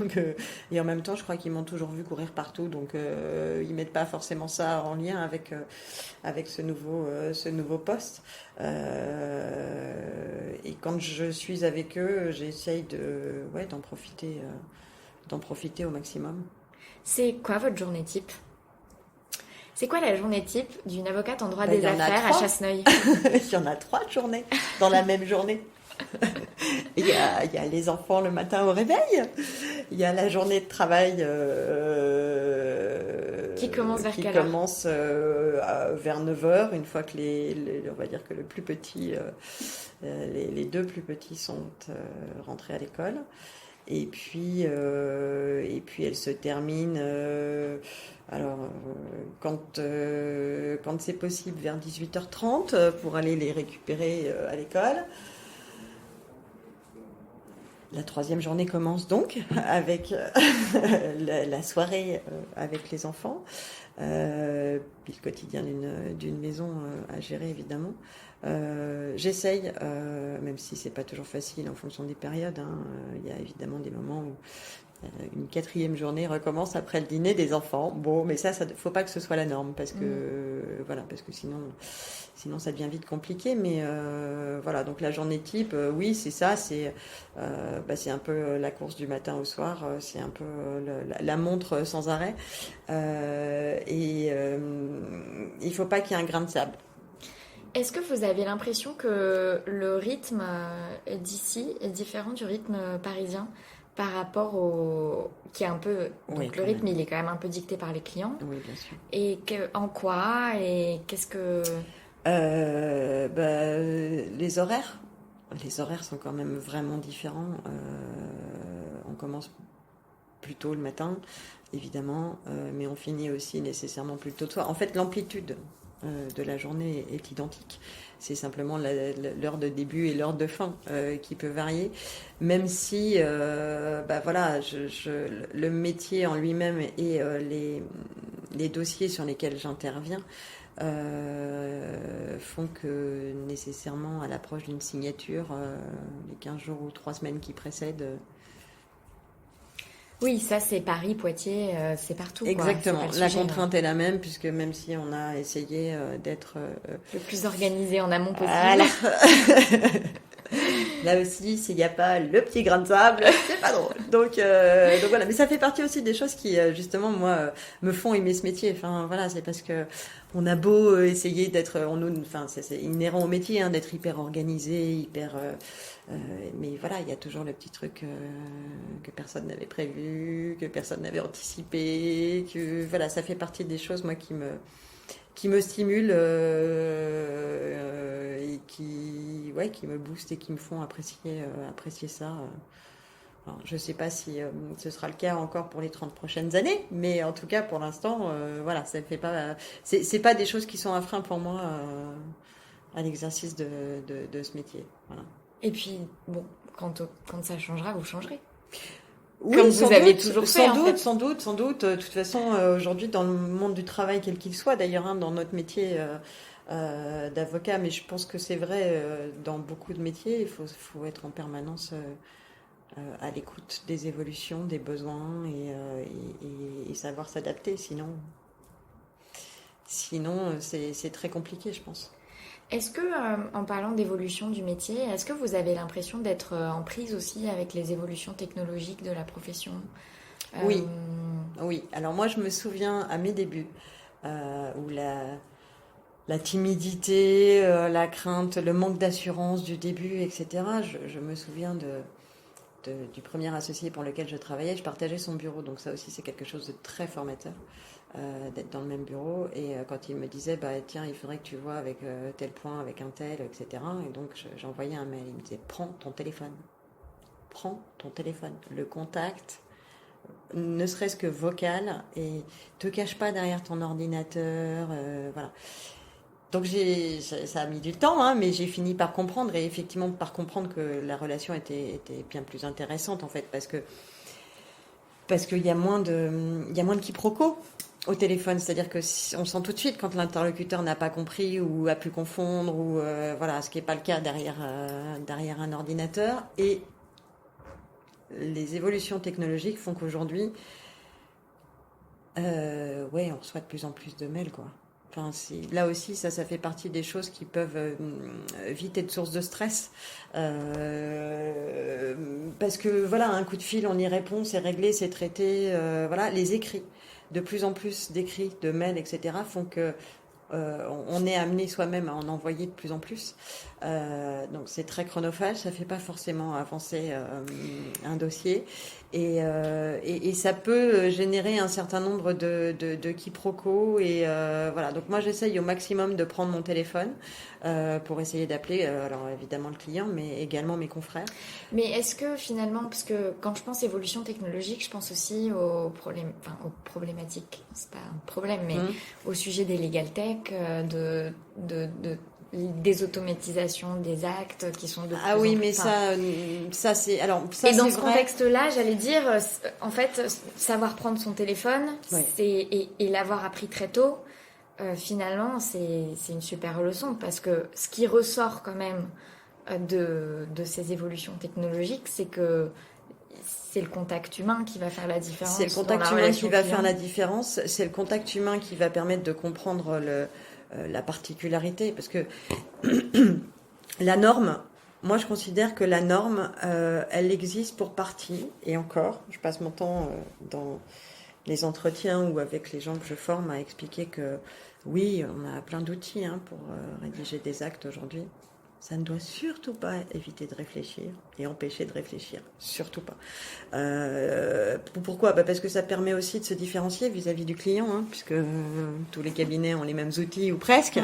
et en même temps, je crois qu'ils m'ont toujours vu courir partout, donc ils mettent pas forcément ça en lien avec ce nouveau poste. Et quand je suis avec eux, j'essaye d'en profiter au maximum. C'est quoi votre journée type? C'est quoi la journée type d'une avocate en droit Ben, des affaires à Chasseneuil? Il y en a 3 journées dans la même journée. Il y a les enfants le matin au réveil. Il y a la journée de travail qui commence vers qui quelle heure? commence vers 9h, une fois que on va dire que le plus petit, les 2 plus petits sont rentrés à l'école. Et puis elle se termine quand c'est possible vers 18h30 pour aller les récupérer à l'école. La 3e journée commence donc avec la soirée avec les enfants, puis le quotidien d'une maison à gérer évidemment. J'essaye, même si c'est pas toujours facile en fonction des périodes, hein, il y a évidemment des moments où une 4e journée recommence après le dîner des enfants. Bon, mais ça faut pas que ce soit la norme parce que sinon ça devient vite compliqué. Mais voilà, donc la journée type, oui, c'est ça, c'est un peu la course du matin au soir, c'est un peu la montre sans arrêt. Il faut pas qu'il y ait un grain de sable. Est-ce que vous avez l'impression que le rythme d'ici est différent du rythme parisien par rapport qui est un peu... Donc Oui, le rythme, il est quand même un peu dicté par les clients. Oui, bien sûr. Et en quoi? Et qu'est-ce que... Les horaires. Les horaires sont quand même vraiment différents. On commence plus tôt le matin, évidemment, mais on finit aussi nécessairement plus tôt le soir. En fait, l'amplitude de la journée est identique. C'est simplement l'heure de début et l'heure de fin qui peut varier, même si le métier en lui-même et les dossiers sur lesquels j'interviens font que nécessairement à l'approche d'une signature, les 15 jours ou 3 semaines qui précèdent. Oui, ça c'est Paris, Poitiers, c'est partout. Exactement, quoi. la contrainte est la même, puisque même si on a essayé d'être le plus organisé en amont possible. Voilà. Là aussi, s'il n'y a pas le petit grain de sable, c'est pas drôle. Donc voilà, mais ça fait partie aussi des choses qui justement moi me font aimer ce métier. Enfin voilà, c'est parce que on a beau essayer d'être, c'est inhérent au métier, hein, d'être hyper organisé, mais voilà, il y a toujours le petit truc que personne n'avait prévu, que personne n'avait anticipé, que voilà, ça fait partie des choses moi qui me stimulent et qui me boostent et qui me font apprécier ça. Alors, je ne sais pas si ce sera le cas encore pour les 30 prochaines années, mais en tout cas pour l'instant, voilà, ça fait pas, c'est pas des choses qui sont un frein pour moi à l'exercice de ce métier. Voilà. Et puis bon, quand ça changera, vous changerez. Oui, comme vous avez toujours fait, sans doute. De toute façon, aujourd'hui, dans le monde du travail, quel qu'il soit, d'ailleurs, hein, dans notre métier d'avocat, mais je pense que c'est vrai dans beaucoup de métiers, il faut être en permanence à l'écoute des évolutions, des besoins et savoir s'adapter. Sinon, c'est très compliqué, je pense. Est-ce que, en parlant d'évolution du métier, est-ce que vous avez l'impression d'être en prise aussi avec les évolutions technologiques de la profession? Oui. Alors moi, je me souviens à mes débuts où la timidité, la crainte, le manque d'assurance du début, etc. Je me souviens du premier associé pour lequel je travaillais, je partageais son bureau. Donc ça aussi, c'est quelque chose de très formateur, d'être dans le même bureau. Et quand il me disait, tiens, il faudrait que tu vois avec tel point, avec un tel, etc. Et donc j'envoyais un mail. Il me disait, prends ton téléphone. Prends ton téléphone. Le contact, ne serait-ce que vocal, et te cache pas derrière ton ordinateur. Voilà. Donc ça a mis du temps, hein, mais j'ai fini par comprendre, et effectivement par comprendre que la relation était bien plus intéressante en fait, parce qu'il y a moins de quiproquos au téléphone, c'est-à-dire que on sent tout de suite quand l'interlocuteur n'a pas compris ou a pu confondre, ou voilà, ce qui n'est pas le cas derrière un ordinateur. Et les évolutions technologiques font qu'aujourd'hui, on reçoit de plus en plus de mails, quoi. Enfin, là aussi, ça fait partie des choses qui peuvent vite être source de stress. Parce que, voilà, un coup de fil, on y répond, c'est réglé, c'est traité. Voilà, les écrits, de plus en plus d'écrits, de mails, etc., font que on est amené soi-même à en envoyer de plus en plus. Donc c'est très chronophage, ça fait pas forcément avancer un dossier, et ça peut générer un certain nombre de quiproquos, et voilà. Donc moi j'essaye au maximum de prendre mon téléphone pour essayer d'appeler, alors évidemment le client, mais également mes confrères. Mais est-ce que finalement, parce que quand je pense évolution technologique, je pense aussi aux problématiques, c'est pas un problème, mais au sujet des legal tech, des automatisations des actes qui sont de plus en oui, plus... mais ça c'est... Alors, ça, et dans c'est ce vrai. contexte-là, j'allais dire, en fait, savoir prendre son téléphone, Ouais. et l'avoir appris très tôt, finalement, c'est une super leçon, parce que ce qui ressort quand même de ces évolutions technologiques, c'est que c'est le contact humain qui va faire la différence. C'est le contact humain qui va faire la différence. C'est le contact humain qui va permettre de comprendre la particularité. Parce que la norme, moi je considère que la norme, elle existe pour partie. Et encore, je passe mon temps dans les entretiens ou avec les gens que je forme à expliquer que oui, on a plein d'outils pour rédiger des actes aujourd'hui. Ça ne doit surtout pas éviter de réfléchir et empêcher de réfléchir. Surtout pas. Pourquoi ? Parce que ça permet aussi de se différencier vis-à-vis du client, puisque tous les cabinets ont les mêmes outils, ou presque. Ouais.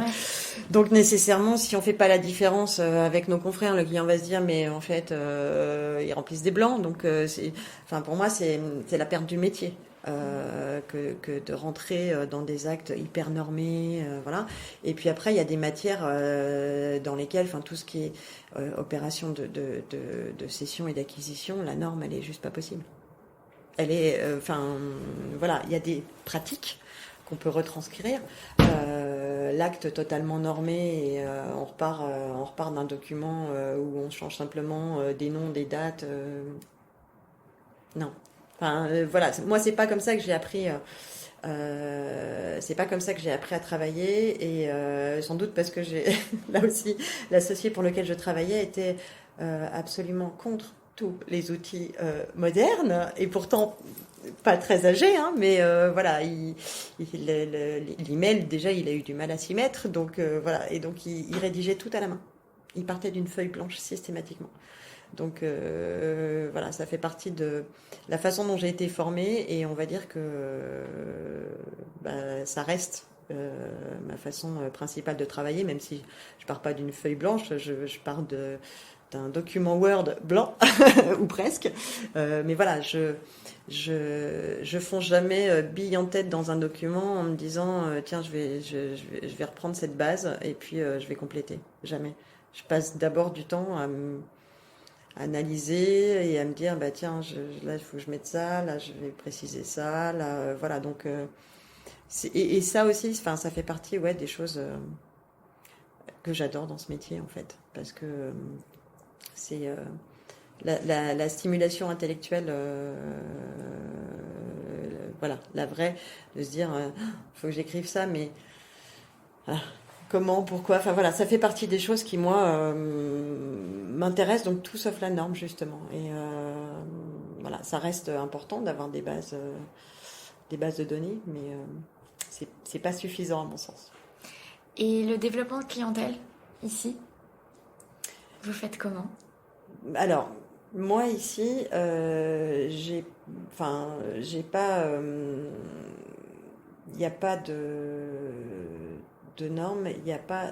Donc nécessairement, si on fait pas la différence avec nos confrères, le client va se dire, mais en fait, ils remplissent des blancs. Donc pour moi, c'est la perte du métier. Que de rentrer dans des actes hyper normés, voilà. Et puis après, il y a des matières dans lesquelles, tout ce qui est opération de cession et d'acquisition, la norme, elle est juste pas possible. Elle est, voilà, il y a des pratiques qu'on peut retranscrire. L'acte totalement normé, et on repart d'un document où on change simplement des noms, des dates. Non. Voilà, moi c'est pas comme ça que j'ai appris. C'est pas comme ça que j'ai appris à travailler, et sans doute parce que là aussi l'associé pour lequel je travaillais était absolument contre tous les outils modernes, et pourtant pas très âgé, mais voilà, l'email déjà il a eu du mal à s'y mettre, donc voilà, et donc il rédigeait tout à la main. Il partait d'une feuille blanche systématiquement. Donc voilà, ça fait partie de la façon dont j'ai été formée, et on va dire que ça reste ma façon principale de travailler, même si je pars pas d'une feuille blanche, je pars d'un document Word blanc ou presque, mais voilà, je fonce jamais bille en tête dans un document en me disant tiens, je vais reprendre cette base et puis je vais compléter. Jamais. Je passe d'abord du temps à analyser et à me dire tiens, là il faut que je mette ça, là je vais préciser ça, là voilà. Donc et ça aussi, ça fait partie des choses que j'adore dans ce métier en fait, parce que c'est la stimulation intellectuelle, voilà, la vraie, de se dire faut que j'écrive ça, mais comment, pourquoi, voilà, ça fait partie des choses qui moi m'intéressent, donc tout sauf la norme justement. Et voilà, ça reste important d'avoir des bases de données, mais c'est pas suffisant à mon sens. Et le développement de clientèle ici, vous faites comment ? Alors, Moi ici, j'ai pas, il n'y a pas de normes, il n'y a pas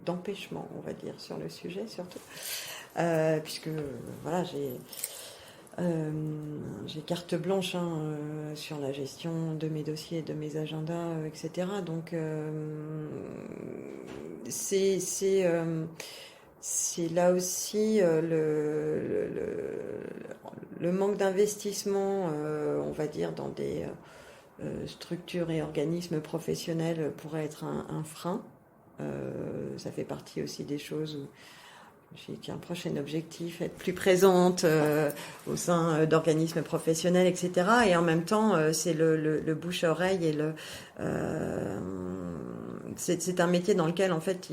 d'empêchement, on va dire, sur le sujet surtout, puisque voilà, j'ai carte blanche sur la gestion de mes dossiers, de mes agendas, etc. Donc c'est là aussi le manque d'investissement, on va dire, dans des structures et organismes professionnels pourrait être un frein. Ça fait partie aussi des choses où j'ai qu'un prochain objectif, être plus présente au sein d'organismes professionnels, etc. Et en même temps, c'est le bouche à oreille et c'est un métier dans lequel en fait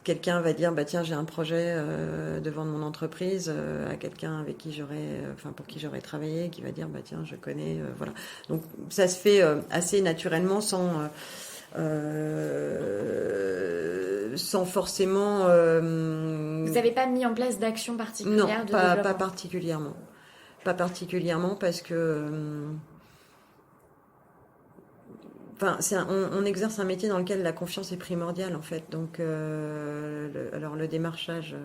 quelqu'un va dire bah tiens j'ai un projet de vendre mon entreprise à quelqu'un avec qui pour qui j'aurais travaillé qui va dire bah tiens je connais voilà. Donc ça se fait assez naturellement sans forcément. Vous n'avez pas mis en place d'action particulière de développement ? Pas particulièrement. Pas particulièrement parce que. On exerce un métier dans lequel la confiance est primordiale en fait. Donc, alors le démarchage.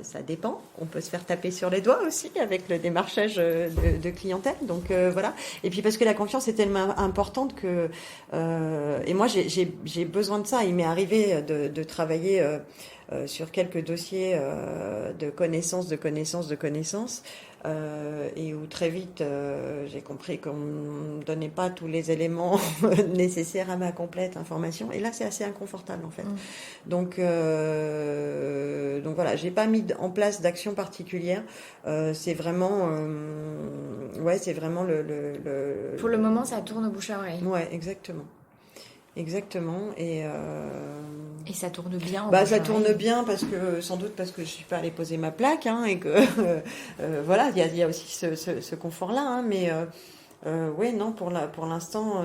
Ça dépend. On peut se faire taper sur les doigts aussi avec le démarchage de clientèle. Donc voilà. Et puis parce que la confiance est tellement importante que et moi j'ai besoin de ça. Il m'est arrivé de travailler sur quelques dossiers de connaissances et où très vite j'ai compris qu'on ne donnait pas tous les éléments nécessaires à ma complète information. Et là c'est assez inconfortable en fait. Donc voilà, j'ai pas mis en place d'action particulière. C'est vraiment, c'est vraiment le. Pour le moment, ça tourne au bouche à oreille. Ouais, exactement. Et ça tourne bien. Ça tourne bien sans doute parce que je suis pas allée poser ma plaque, et que voilà, il y a aussi ce confort-là, mais. Non, pour l'instant,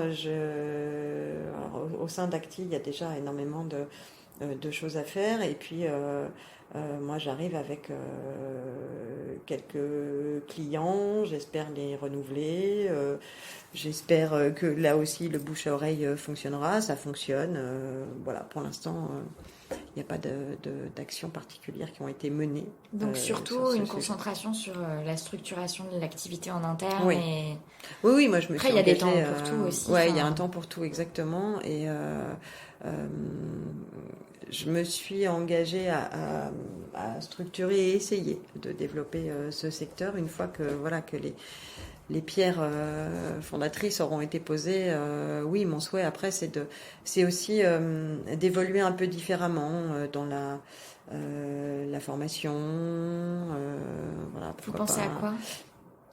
au sein d'Acti, il y a déjà énormément de choses à faire. Et puis, moi, j'arrive avec quelques clients. J'espère les renouveler. J'espère que là aussi, le bouche à oreille fonctionnera. Ça fonctionne. Voilà, pour l'instant, il n'y a pas d'actions particulières qui ont été menées. Donc surtout une concentration sur la structuration de l'activité en interne. Oui. Oui, moi je me suis engagée. Après, il y a des temps pour tout aussi. Oui, il y a un temps pour tout, exactement. Et je me suis engagée à structurer et essayer de développer ce secteur une fois que les pierres fondatrices auront été posées. Oui, mon souhait après, c'est aussi d'évoluer un peu différemment dans la formation. Voilà, vous pensez à quoi ?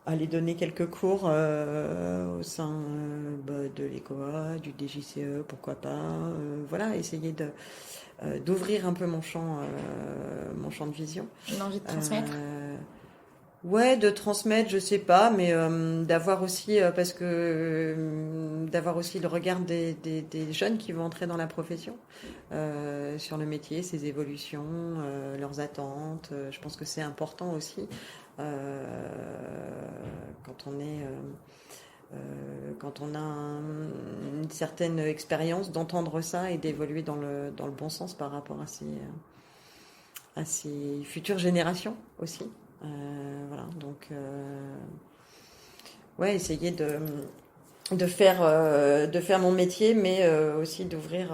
Aller donner quelques cours au sein de l'ECOA, du DJCE, pourquoi pas. Voilà, essayer d'ouvrir un peu mon champ de vision. Une envie de transmettre Ouais, de transmettre, je sais pas, mais d'avoir aussi d'avoir aussi le regard des jeunes qui vont entrer dans la profession sur le métier, ses évolutions, leurs attentes. Je pense que c'est important aussi quand on a une certaine expérience d'entendre ça et d'évoluer dans le bon sens par rapport à ces futures générations aussi. Voilà, donc essayer de faire mon métier, mais aussi d'ouvrir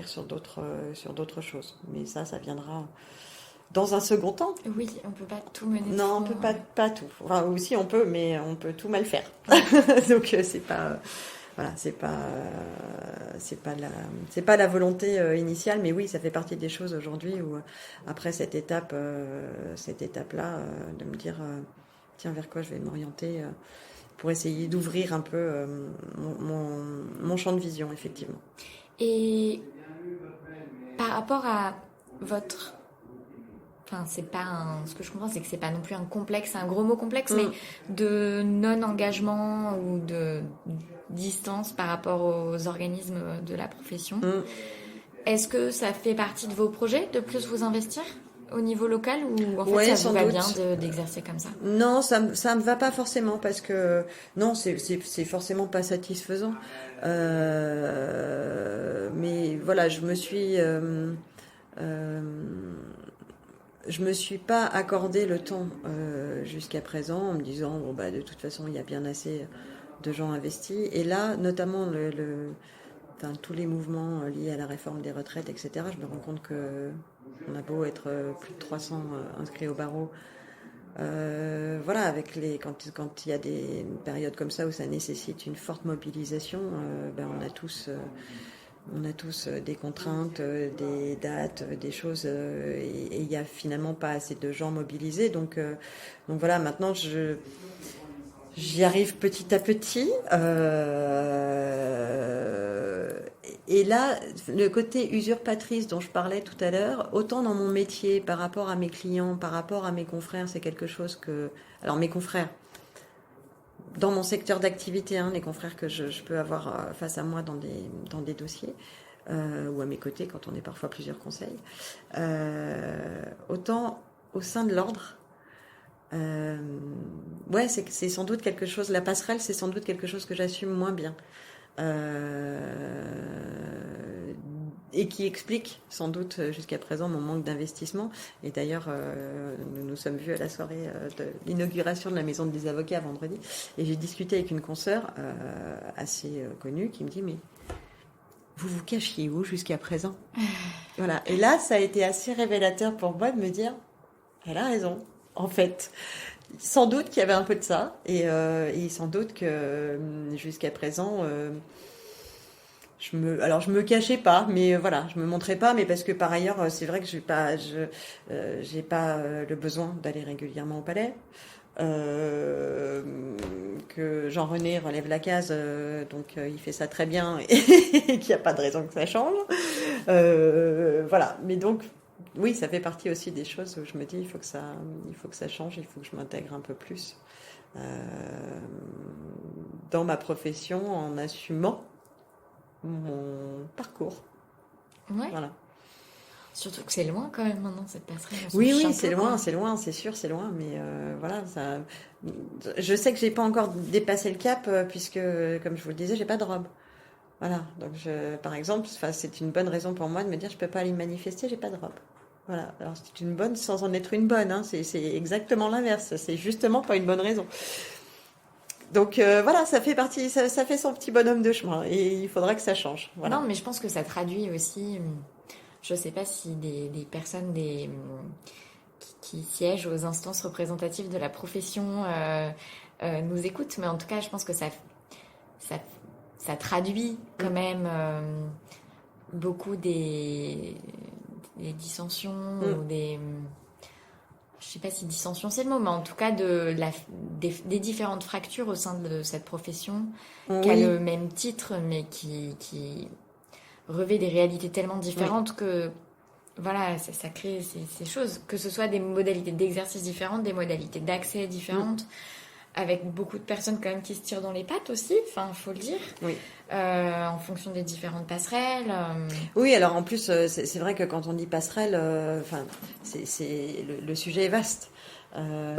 sur d'autres choses. Mais ça viendra dans un second temps. Oui, on peut pas tout mener. Non, on peut pas tout. Enfin, aussi on peut, mais on peut tout mal faire. Donc c'est pas. Voilà, c'est pas la volonté initiale, mais oui, ça fait partie des choses aujourd'hui où après cette étape-là, de me dire tiens, vers quoi je vais m'orienter pour essayer d'ouvrir un peu mon champ de vision, effectivement. Et par rapport à votre ce que je comprends, c'est que c'est pas non plus un complexe, un gros mot complexe, mais de non-engagement ou de distance par rapport aux organismes de la profession. Est-ce que ça fait partie de vos projets de plus vous investir ? au niveau local ou en fait Ouais, ça sans vous va doute. bien d'exercer comme ça? Non, ça me va pas forcément parce que non, c'est forcément pas satisfaisant. Mais voilà, euh, je me suis pas accordé le temps jusqu'à présent en me disant bon bah de toute façon il y a bien assez de gens investis. Et là, notamment enfin, tous les mouvements liés à la réforme des retraites, etc. Je me rends compte que on a beau être plus de 300 inscrits au barreau. Voilà, quand il y a des périodes comme ça où ça nécessite une forte mobilisation, ben on a tous des contraintes, des dates, des choses, et il y a finalement pas assez de gens mobilisés. Donc voilà, maintenant j'y arrive petit à petit. Et là, le côté usurpatrice dont je parlais tout à l'heure, autant dans mon métier, par rapport à mes clients, par rapport à mes confrères, c'est quelque chose que... Alors mes confrères, dans mon secteur d'activité, hein, les confrères que je peux avoir face à moi dans des dossiers, ou à mes côtés quand on est parfois plusieurs conseils, autant au sein de l'ordre, ouais, c'est sans doute quelque chose, la passerelle, c'est sans doute quelque chose que j'assume moins bien. Et qui explique sans doute jusqu'à présent mon manque d'investissement. Et d'ailleurs, nous nous sommes vus à la soirée de l'inauguration de la Maison des Avocats vendredi, et j'ai discuté avec une consoeur assez connue qui me dit mais vous vous cachiez où jusqu'à présent? Voilà. Et là, ça a été assez révélateur pour moi de me dire elle a raison, en fait. Sans doute qu'il y avait un peu de ça, et sans doute que jusqu'à présent, je me cachais pas, mais voilà, je me montrais pas, mais parce que par ailleurs, c'est vrai que j'ai pas le besoin d'aller régulièrement au palais, que Jean-René relève la case, donc il fait ça très bien, et qu'il n'y a pas de raison que ça change. Voilà, mais donc. Oui, ça fait partie aussi des choses où je me dis il faut que ça change, il faut que je m'intègre un peu plus dans ma profession en assumant mon parcours. Ouais. Voilà. Surtout que c'est loin quand même maintenant cette passerelle. Oui, c'est loin, c'est sûr, c'est loin, mais voilà, ça. Je sais que j'ai pas encore dépassé le cap puisque, comme je vous le disais, j'ai pas de robe. Voilà, donc par exemple, c'est une bonne raison pour moi de me dire je peux pas aller manifester, j'ai pas de robe. Voilà, alors c'est une bonne sans en être une bonne, hein. C'est exactement l'inverse, c'est justement pas une bonne raison. Donc voilà, ça fait partie, ça fait son petit bonhomme de chemin et il faudra que ça change. Voilà. Non, mais je pense que ça traduit aussi, je sais pas si des personnes qui siègent aux instances représentatives de la profession nous écoutent, mais en tout cas, je pense que ça traduit quand même beaucoup des dissensions ou des... Je sais pas si dissension c'est le mot, mais en tout cas des différentes fractures au sein de cette profession qui a le même titre, mais qui revêt des réalités tellement différentes que voilà, ça crée ces choses, que ce soit des modalités d'exercice différentes, des modalités d'accès différentes, avec beaucoup de personnes quand même qui se tirent dans les pattes aussi, enfin, faut le dire, en fonction des différentes passerelles. Oui, alors en plus, c'est vrai que quand on dit passerelle, enfin, le sujet est vaste.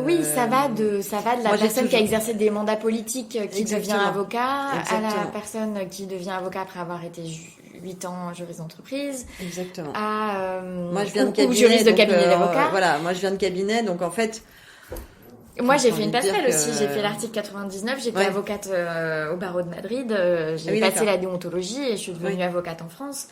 Oui, ça va de la personne qui a exercé des mandats politiques qui devient avocat à la personne qui devient avocat après avoir été 8 ans juriste d'entreprise. Exactement. Moi, je viens de cabinet, ou juriste de cabinet d'avocat. Voilà, moi je viens de cabinet, donc en fait. Moi, j'ai fait une passerelle aussi. J'ai fait l'article 99. J'étais avocate au barreau de Madrid. J'ai passé la déontologie et je suis devenue avocate en France.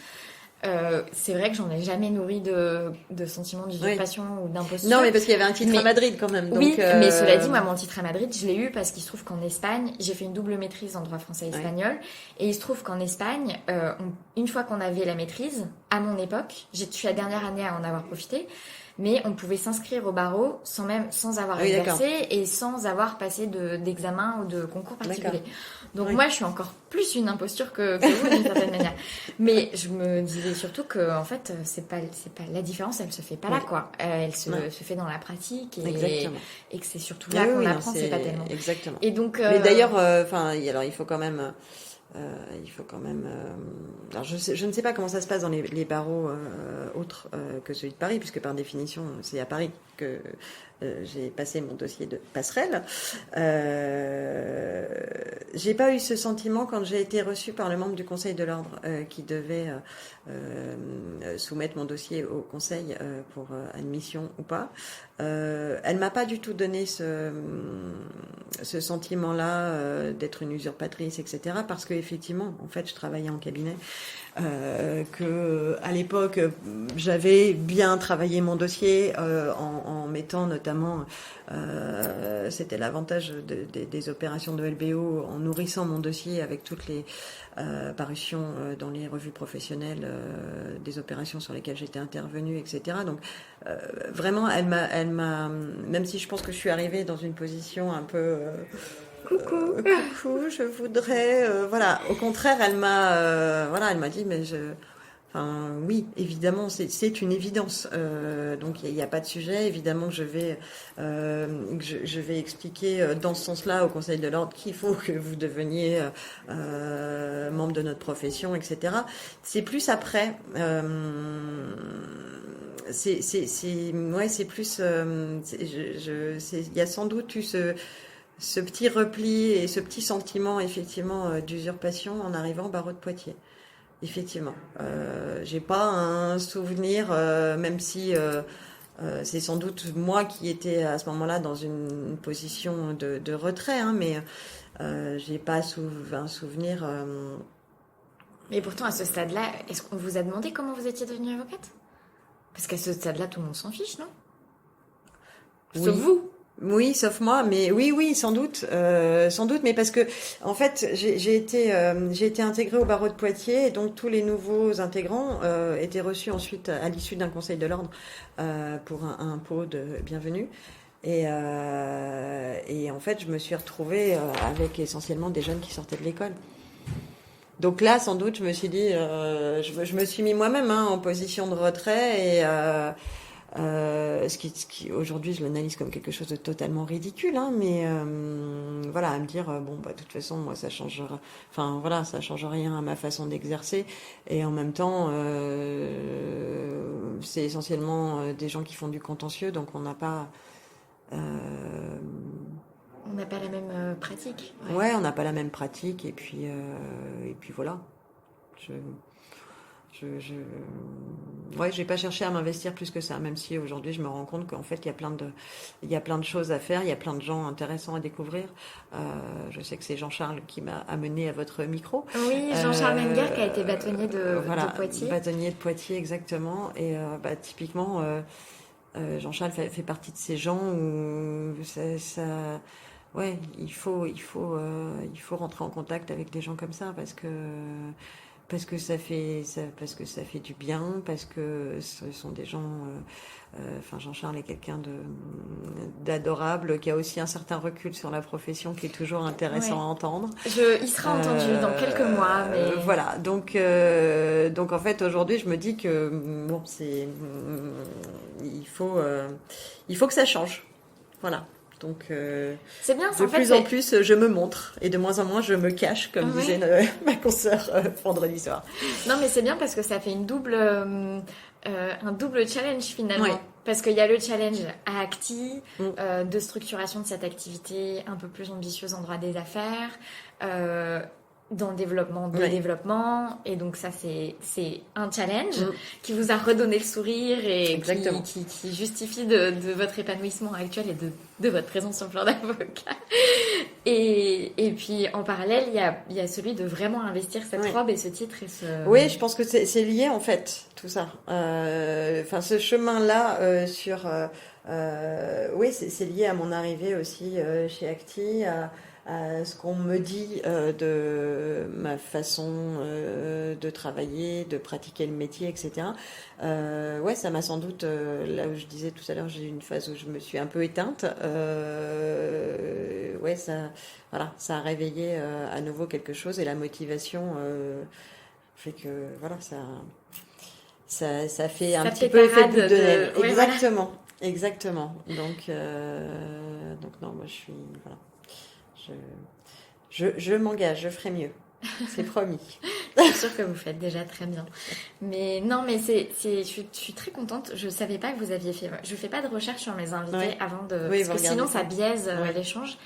C'est vrai que j'en ai jamais nourri de sentiment d'usurpation ou d'imposture. Non, mais parce qu'il y avait un titre à Madrid quand même. Donc, oui, mais cela dit, moi, mon titre à Madrid, je l'ai eu parce qu'il se trouve qu'en Espagne, j'ai fait une double maîtrise en droit français et espagnol. Et il se trouve qu'en Espagne, une fois qu'on avait la maîtrise, à mon époque, je suis la dernière année à en avoir profité, mais on pouvait s'inscrire au barreau sans avoir exercé et sans avoir passé d'examen ou de concours particulier. Donc moi, je suis encore plus une imposture que vous d'une certaine manière. Mais je me disais surtout que en fait, c'est pas la différence, elle se fait pas là quoi. Elle se fait dans la pratique et que c'est surtout là qu'on apprend, c'est pas tellement. Exactement. Et donc. Mais d'ailleurs, alors il faut quand même. il faut quand même... alors je ne sais pas comment ça se passe dans les barreaux autres que celui de Paris, puisque par définition, c'est à Paris que j'ai passé mon dossier de passerelle. J'ai pas eu ce sentiment quand j'ai été reçue par le membre du Conseil de l'Ordre qui devait soumettre mon dossier au Conseil pour admission ou pas. Elle m'a pas du tout donné ce sentiment-là d'être une usurpatrice, etc. Parce que effectivement, en fait, je travaillais en cabinet, que à l'époque, j'avais bien travaillé mon dossier en mettant notamment, c'était l'avantage des opérations de LBO, en nourrissant mon dossier avec toutes les parutions dans les revues professionnelles des opérations sur lesquelles j'étais intervenue, etc. Donc vraiment, elle m'a, même si je pense que je suis arrivée dans une position un peu coucou, je voudrais, voilà. Au contraire, elle m'a dit, mais enfin, oui, évidemment, c'est une évidence. Donc il n'y a pas de sujet. Évidemment que je vais expliquer dans ce sens-là au Conseil de l'Ordre qu'il faut que vous deveniez membre de notre profession, etc. C'est plus après. C'est plus. Il y a sans doute eu ce petit repli et ce petit sentiment effectivement d'usurpation en arrivant au barreau de Poitiers. Effectivement, j'ai pas un souvenir, même si c'est sans doute moi qui étais à ce moment-là dans une position de retrait, hein, mais j'ai pas un souvenir. Mais pourtant, à ce stade-là, est-ce qu'on vous a demandé comment vous étiez devenue avocate? Parce qu'à ce stade-là, tout le monde s'en fiche, non? Sauf vous. Oui, sauf moi, mais oui, sans doute, mais parce que en fait, j'ai été intégrée au barreau de Poitiers, et donc tous les nouveaux intégrants étaient reçus ensuite à l'issue d'un conseil de l'ordre pour un pot de bienvenue. Et en fait, je me suis retrouvée avec essentiellement des jeunes qui sortaient de l'école. Donc là, sans doute, je me suis dit, je me suis mis moi-même en position de retrait, et ce qui aujourd'hui je l'analyse comme quelque chose de totalement ridicule, hein, mais voilà, à me dire bon bah de toute façon moi ça change rien à ma façon d'exercer, et en même temps c'est essentiellement des gens qui font du contentieux, donc on n'a pas la même pratique. Ouais, on n'a pas la même pratique, et puis voilà. J'ai pas cherché à m'investir plus que ça, même si aujourd'hui je me rends compte qu'en fait il y a plein de choses à faire, il y a plein de gens intéressants à découvrir. Je sais que c'est Jean-Charles qui m'a amené à votre micro. Oui, Jean-Charles Menger qui a été bâtonnier de Poitiers. Bâtonnier de Poitiers, exactement. Et typiquement, Jean-Charles fait partie de ces gens où ouais, il faut rentrer en contact avec des gens comme ça, parce que ça fait du bien, parce que ce sont des gens. Jean-Charles est quelqu'un d'adorable, qui a aussi un certain recul sur la profession qui est toujours intéressant à entendre. Il sera entendu dans quelques mois, mais voilà. Donc en fait aujourd'hui je me dis que bon, il faut que ça change. Voilà. Donc, c'est bien, de plus en plus, je me montre, et de moins en moins, je me cache, comme disait ma consoeur vendredi soir. Non, mais c'est bien parce que ça fait un double challenge finalement. Oui. Parce qu'il y a le challenge à Acti, de structuration de cette activité un peu plus ambitieuse en droit des affaires, dans le développement développement, et donc ça c'est un challenge qui vous a redonné le sourire, et qui justifie de votre épanouissement actuel et de votre présence sur le plan d'avocat. Et puis en parallèle il y a celui de vraiment investir cette robe et ce titre et ce... Oui, je pense que c'est lié en fait tout ça. Ce chemin là c'est lié à mon arrivée aussi chez Acti, à ce qu'on me dit de ma façon de travailler, de pratiquer le métier, etc. Ça m'a sans doute, là où je disais tout à l'heure, j'ai eu une phase où je me suis un peu éteinte. Ça a réveillé à nouveau quelque chose, et la motivation fait que voilà, ça fait un petit peu effet de boule de neige. Exactement, voilà. Exactement. Donc non, moi je suis voilà. Je m'engage, je ferai mieux. C'est promis. Je suis sûre que vous faites déjà très bien. Mais non, mais je suis très contente. Je savais pas que vous aviez fait. Je fais pas de recherche sur mes invités avant de. Oui, parce que sinon, ça biaise Oui. l'échange.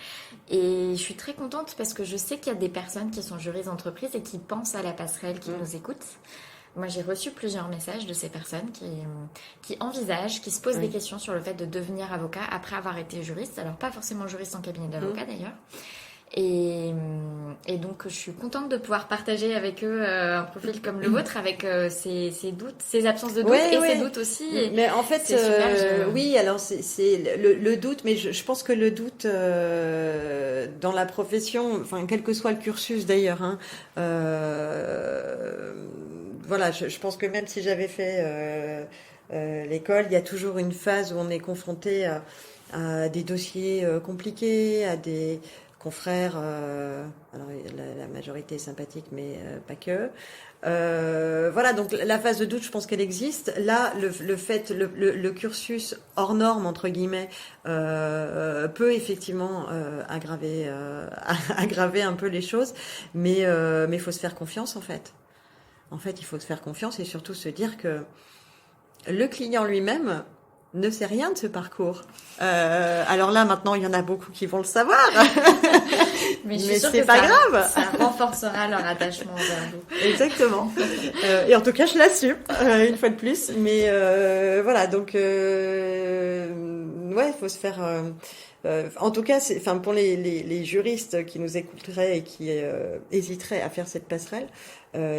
Et je suis très contente parce que je sais qu'il y a des personnes qui sont juristes d'entreprise et qui pensent à la passerelle, qui nous écoutent. Moi, j'ai reçu plusieurs messages de ces personnes qui envisagent, qui se posent des questions sur le fait de devenir avocat après avoir été juriste. Alors, pas forcément juriste en cabinet d'avocat d'ailleurs. Et donc, je suis contente de pouvoir partager avec eux un profil comme le vôtre, avec ces doutes, ces absences de doute ces doutes aussi. Mais en fait, super, oui, alors c'est le doute, mais je pense que le doute dans la profession, enfin, quel que soit le cursus d'ailleurs, hein, voilà, je pense que même si j'avais fait l'école, il y a toujours une phase où on est confronté à des dossiers compliqués, à des confrères, alors la majorité est sympathique, mais pas que. Voilà, donc la phase de doute, je pense qu'elle existe. Là, le cursus hors norme entre guillemets peut effectivement aggraver un peu les choses, mais il faut se faire confiance en fait. En fait, il faut se faire confiance et surtout se dire que le client lui-même ne sait rien de ce parcours. Alors là, maintenant, il y en a beaucoup qui vont le savoir. Mais c'est pas grave. Ça renforcera leur attachement vers vous. Exactement. Et en tout cas, je l'assume, une fois de plus. Mais voilà, donc, ouais, il faut se faire... en tout cas, pour les juristes qui nous écouteraient et qui hésiteraient à faire cette passerelle,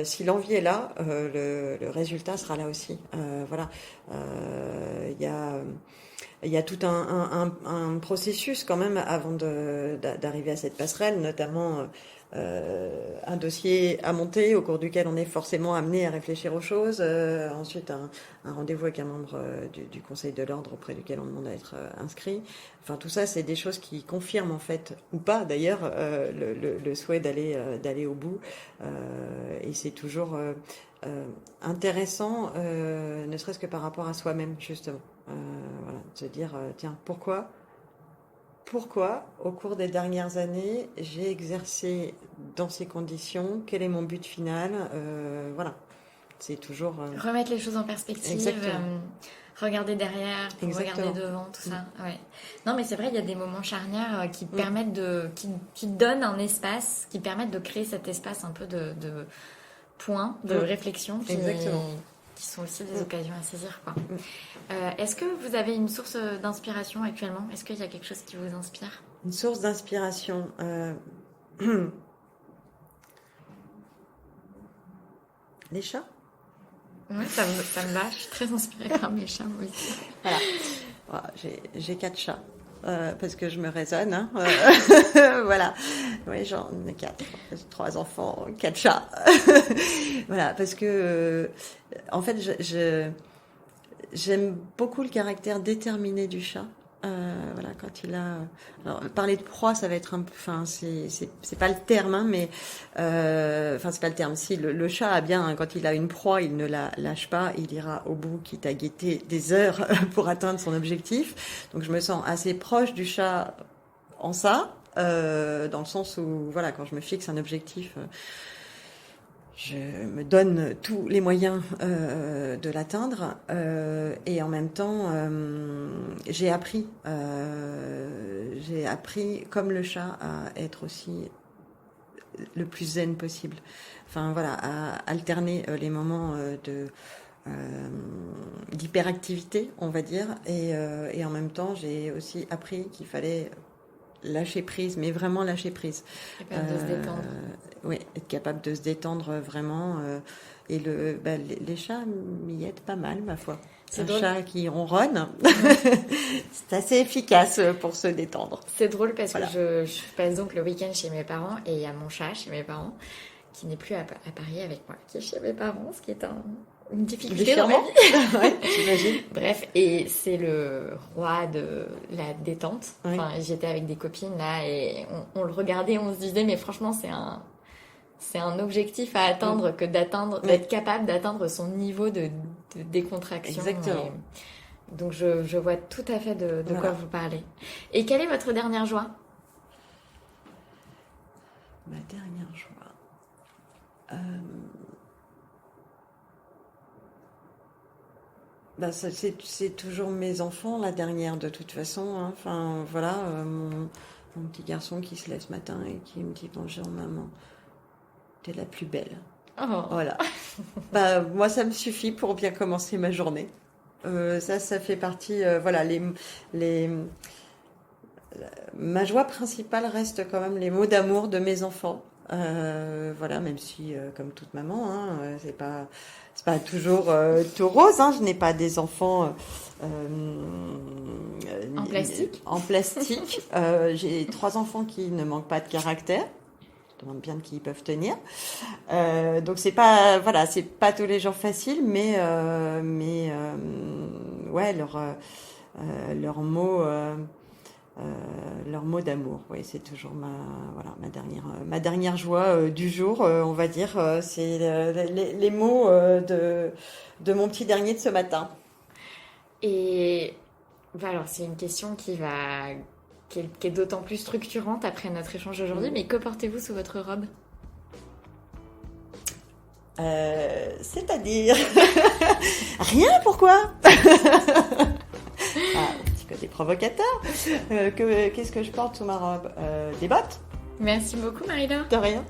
si l'envie est là, le résultat sera là aussi. Voilà, il y a tout un processus quand même avant d'arriver à cette passerelle, notamment un dossier à monter au cours duquel on est forcément amené à réfléchir aux choses. Ensuite, un rendez-vous avec un membre du Conseil de l'ordre auprès duquel on demande à être inscrit. Enfin, tout ça, c'est des choses qui confirment en fait, ou pas d'ailleurs, le souhait d'aller au bout. Et c'est toujours intéressant, ne serait-ce que par rapport à soi-même justement. Voilà, de se dire tiens, pourquoi au cours des dernières années j'ai exercé dans ces conditions, quel est mon but final, voilà, c'est toujours remettre les choses en perspective, regarder derrière pour regarder devant, tout ça. Ouais. Non, mais c'est vrai, il y a des moments charnières qui permettent qui donnent un espace, qui permettent de créer cet espace un peu de points de réflexion qui sont aussi des occasions à saisir, quoi. Est-ce que vous avez une source d'inspiration actuellement? Est-ce qu'il y a quelque chose qui vous inspire? Une source d'inspiration, les chats. Oui, ça me va. Je suis très inspirée par mes chats, moi aussi. Voilà. Voilà, j'ai 4 chats. Parce que je me raisonne, hein. Voilà. Oui, j'en ai 4. 3 enfants, 4 chats. Voilà, parce que en fait, j'aime beaucoup le caractère déterminé du chat. Voilà, quand il a... Alors, parler de proie, ça va être un peu... Enfin, c'est pas le terme, hein, mais... Enfin, c'est pas le terme. Si, le chat a bien... Hein, quand il a une proie, il ne la lâche pas. Il ira au bout, quitte à guetter des heures pour atteindre son objectif. Donc, je me sens assez proche du chat en ça. Dans le sens où, voilà, quand je me fixe un objectif... je me donne tous les moyens de l'atteindre et en même temps j'ai appris comme le chat à être aussi le plus zen possible. Enfin voilà, à alterner les moments d'hyperactivité, on va dire, et en même temps j'ai aussi appris qu'il fallait lâcher prise, mais vraiment lâcher prise. Capable de se détendre. Oui, être capable de se détendre vraiment. Et les chats m'y aident pas mal, ma foi. C'est un chat qui ronronne. C'est assez efficace pour se détendre. C'est drôle parce que je passe donc le week-end chez mes parents et il y a mon chat chez mes parents qui n'est plus à Paris avec moi, qui est chez mes parents, ce qui est une difficulté dans ma vie. Ouais, j'imagine. Bref, et c'est le roi de la détente. Oui. Enfin, j'étais avec des copines là et on le regardait, on se disait mais franchement c'est un objectif à atteindre que d'être capable d'atteindre son niveau de décontraction. Exactement. Donc je vois tout à fait de quoi vous parlez. Et quelle est votre dernière joie? Ma dernière joie. C'est toujours mes enfants, la dernière de toute façon. Hein. Enfin, voilà, mon petit garçon qui se lève ce matin et qui me dit bonjour maman, t'es la plus belle. Oh. Voilà. Moi, ça me suffit pour bien commencer ma journée. Ça fait partie. Voilà, ma joie principale reste quand même les mots d'amour de mes enfants. Voilà, même si, comme toute maman, hein, c'est pas toujours tout rose. Hein, je n'ai pas des enfants en plastique. En plastique. J'ai 3 enfants qui ne manquent pas de caractère. Je demande bien de qui ils peuvent tenir. Donc c'est pas tous les jours facile, mais ouais, leurs mots. Leur mot d'amour, oui, c'est toujours ma dernière joie du jour, on va dire, c'est les mots de mon petit dernier de ce matin. Et alors c'est une question qui est d'autant plus structurante après notre échange aujourd'hui, mais que portez-vous sous votre robe ? C'est-à-dire rien, pourquoi? Côté provocateur. Qu'est-ce que je porte sous ma robe? Des bottes. Merci beaucoup, Marie-Laure. De rien.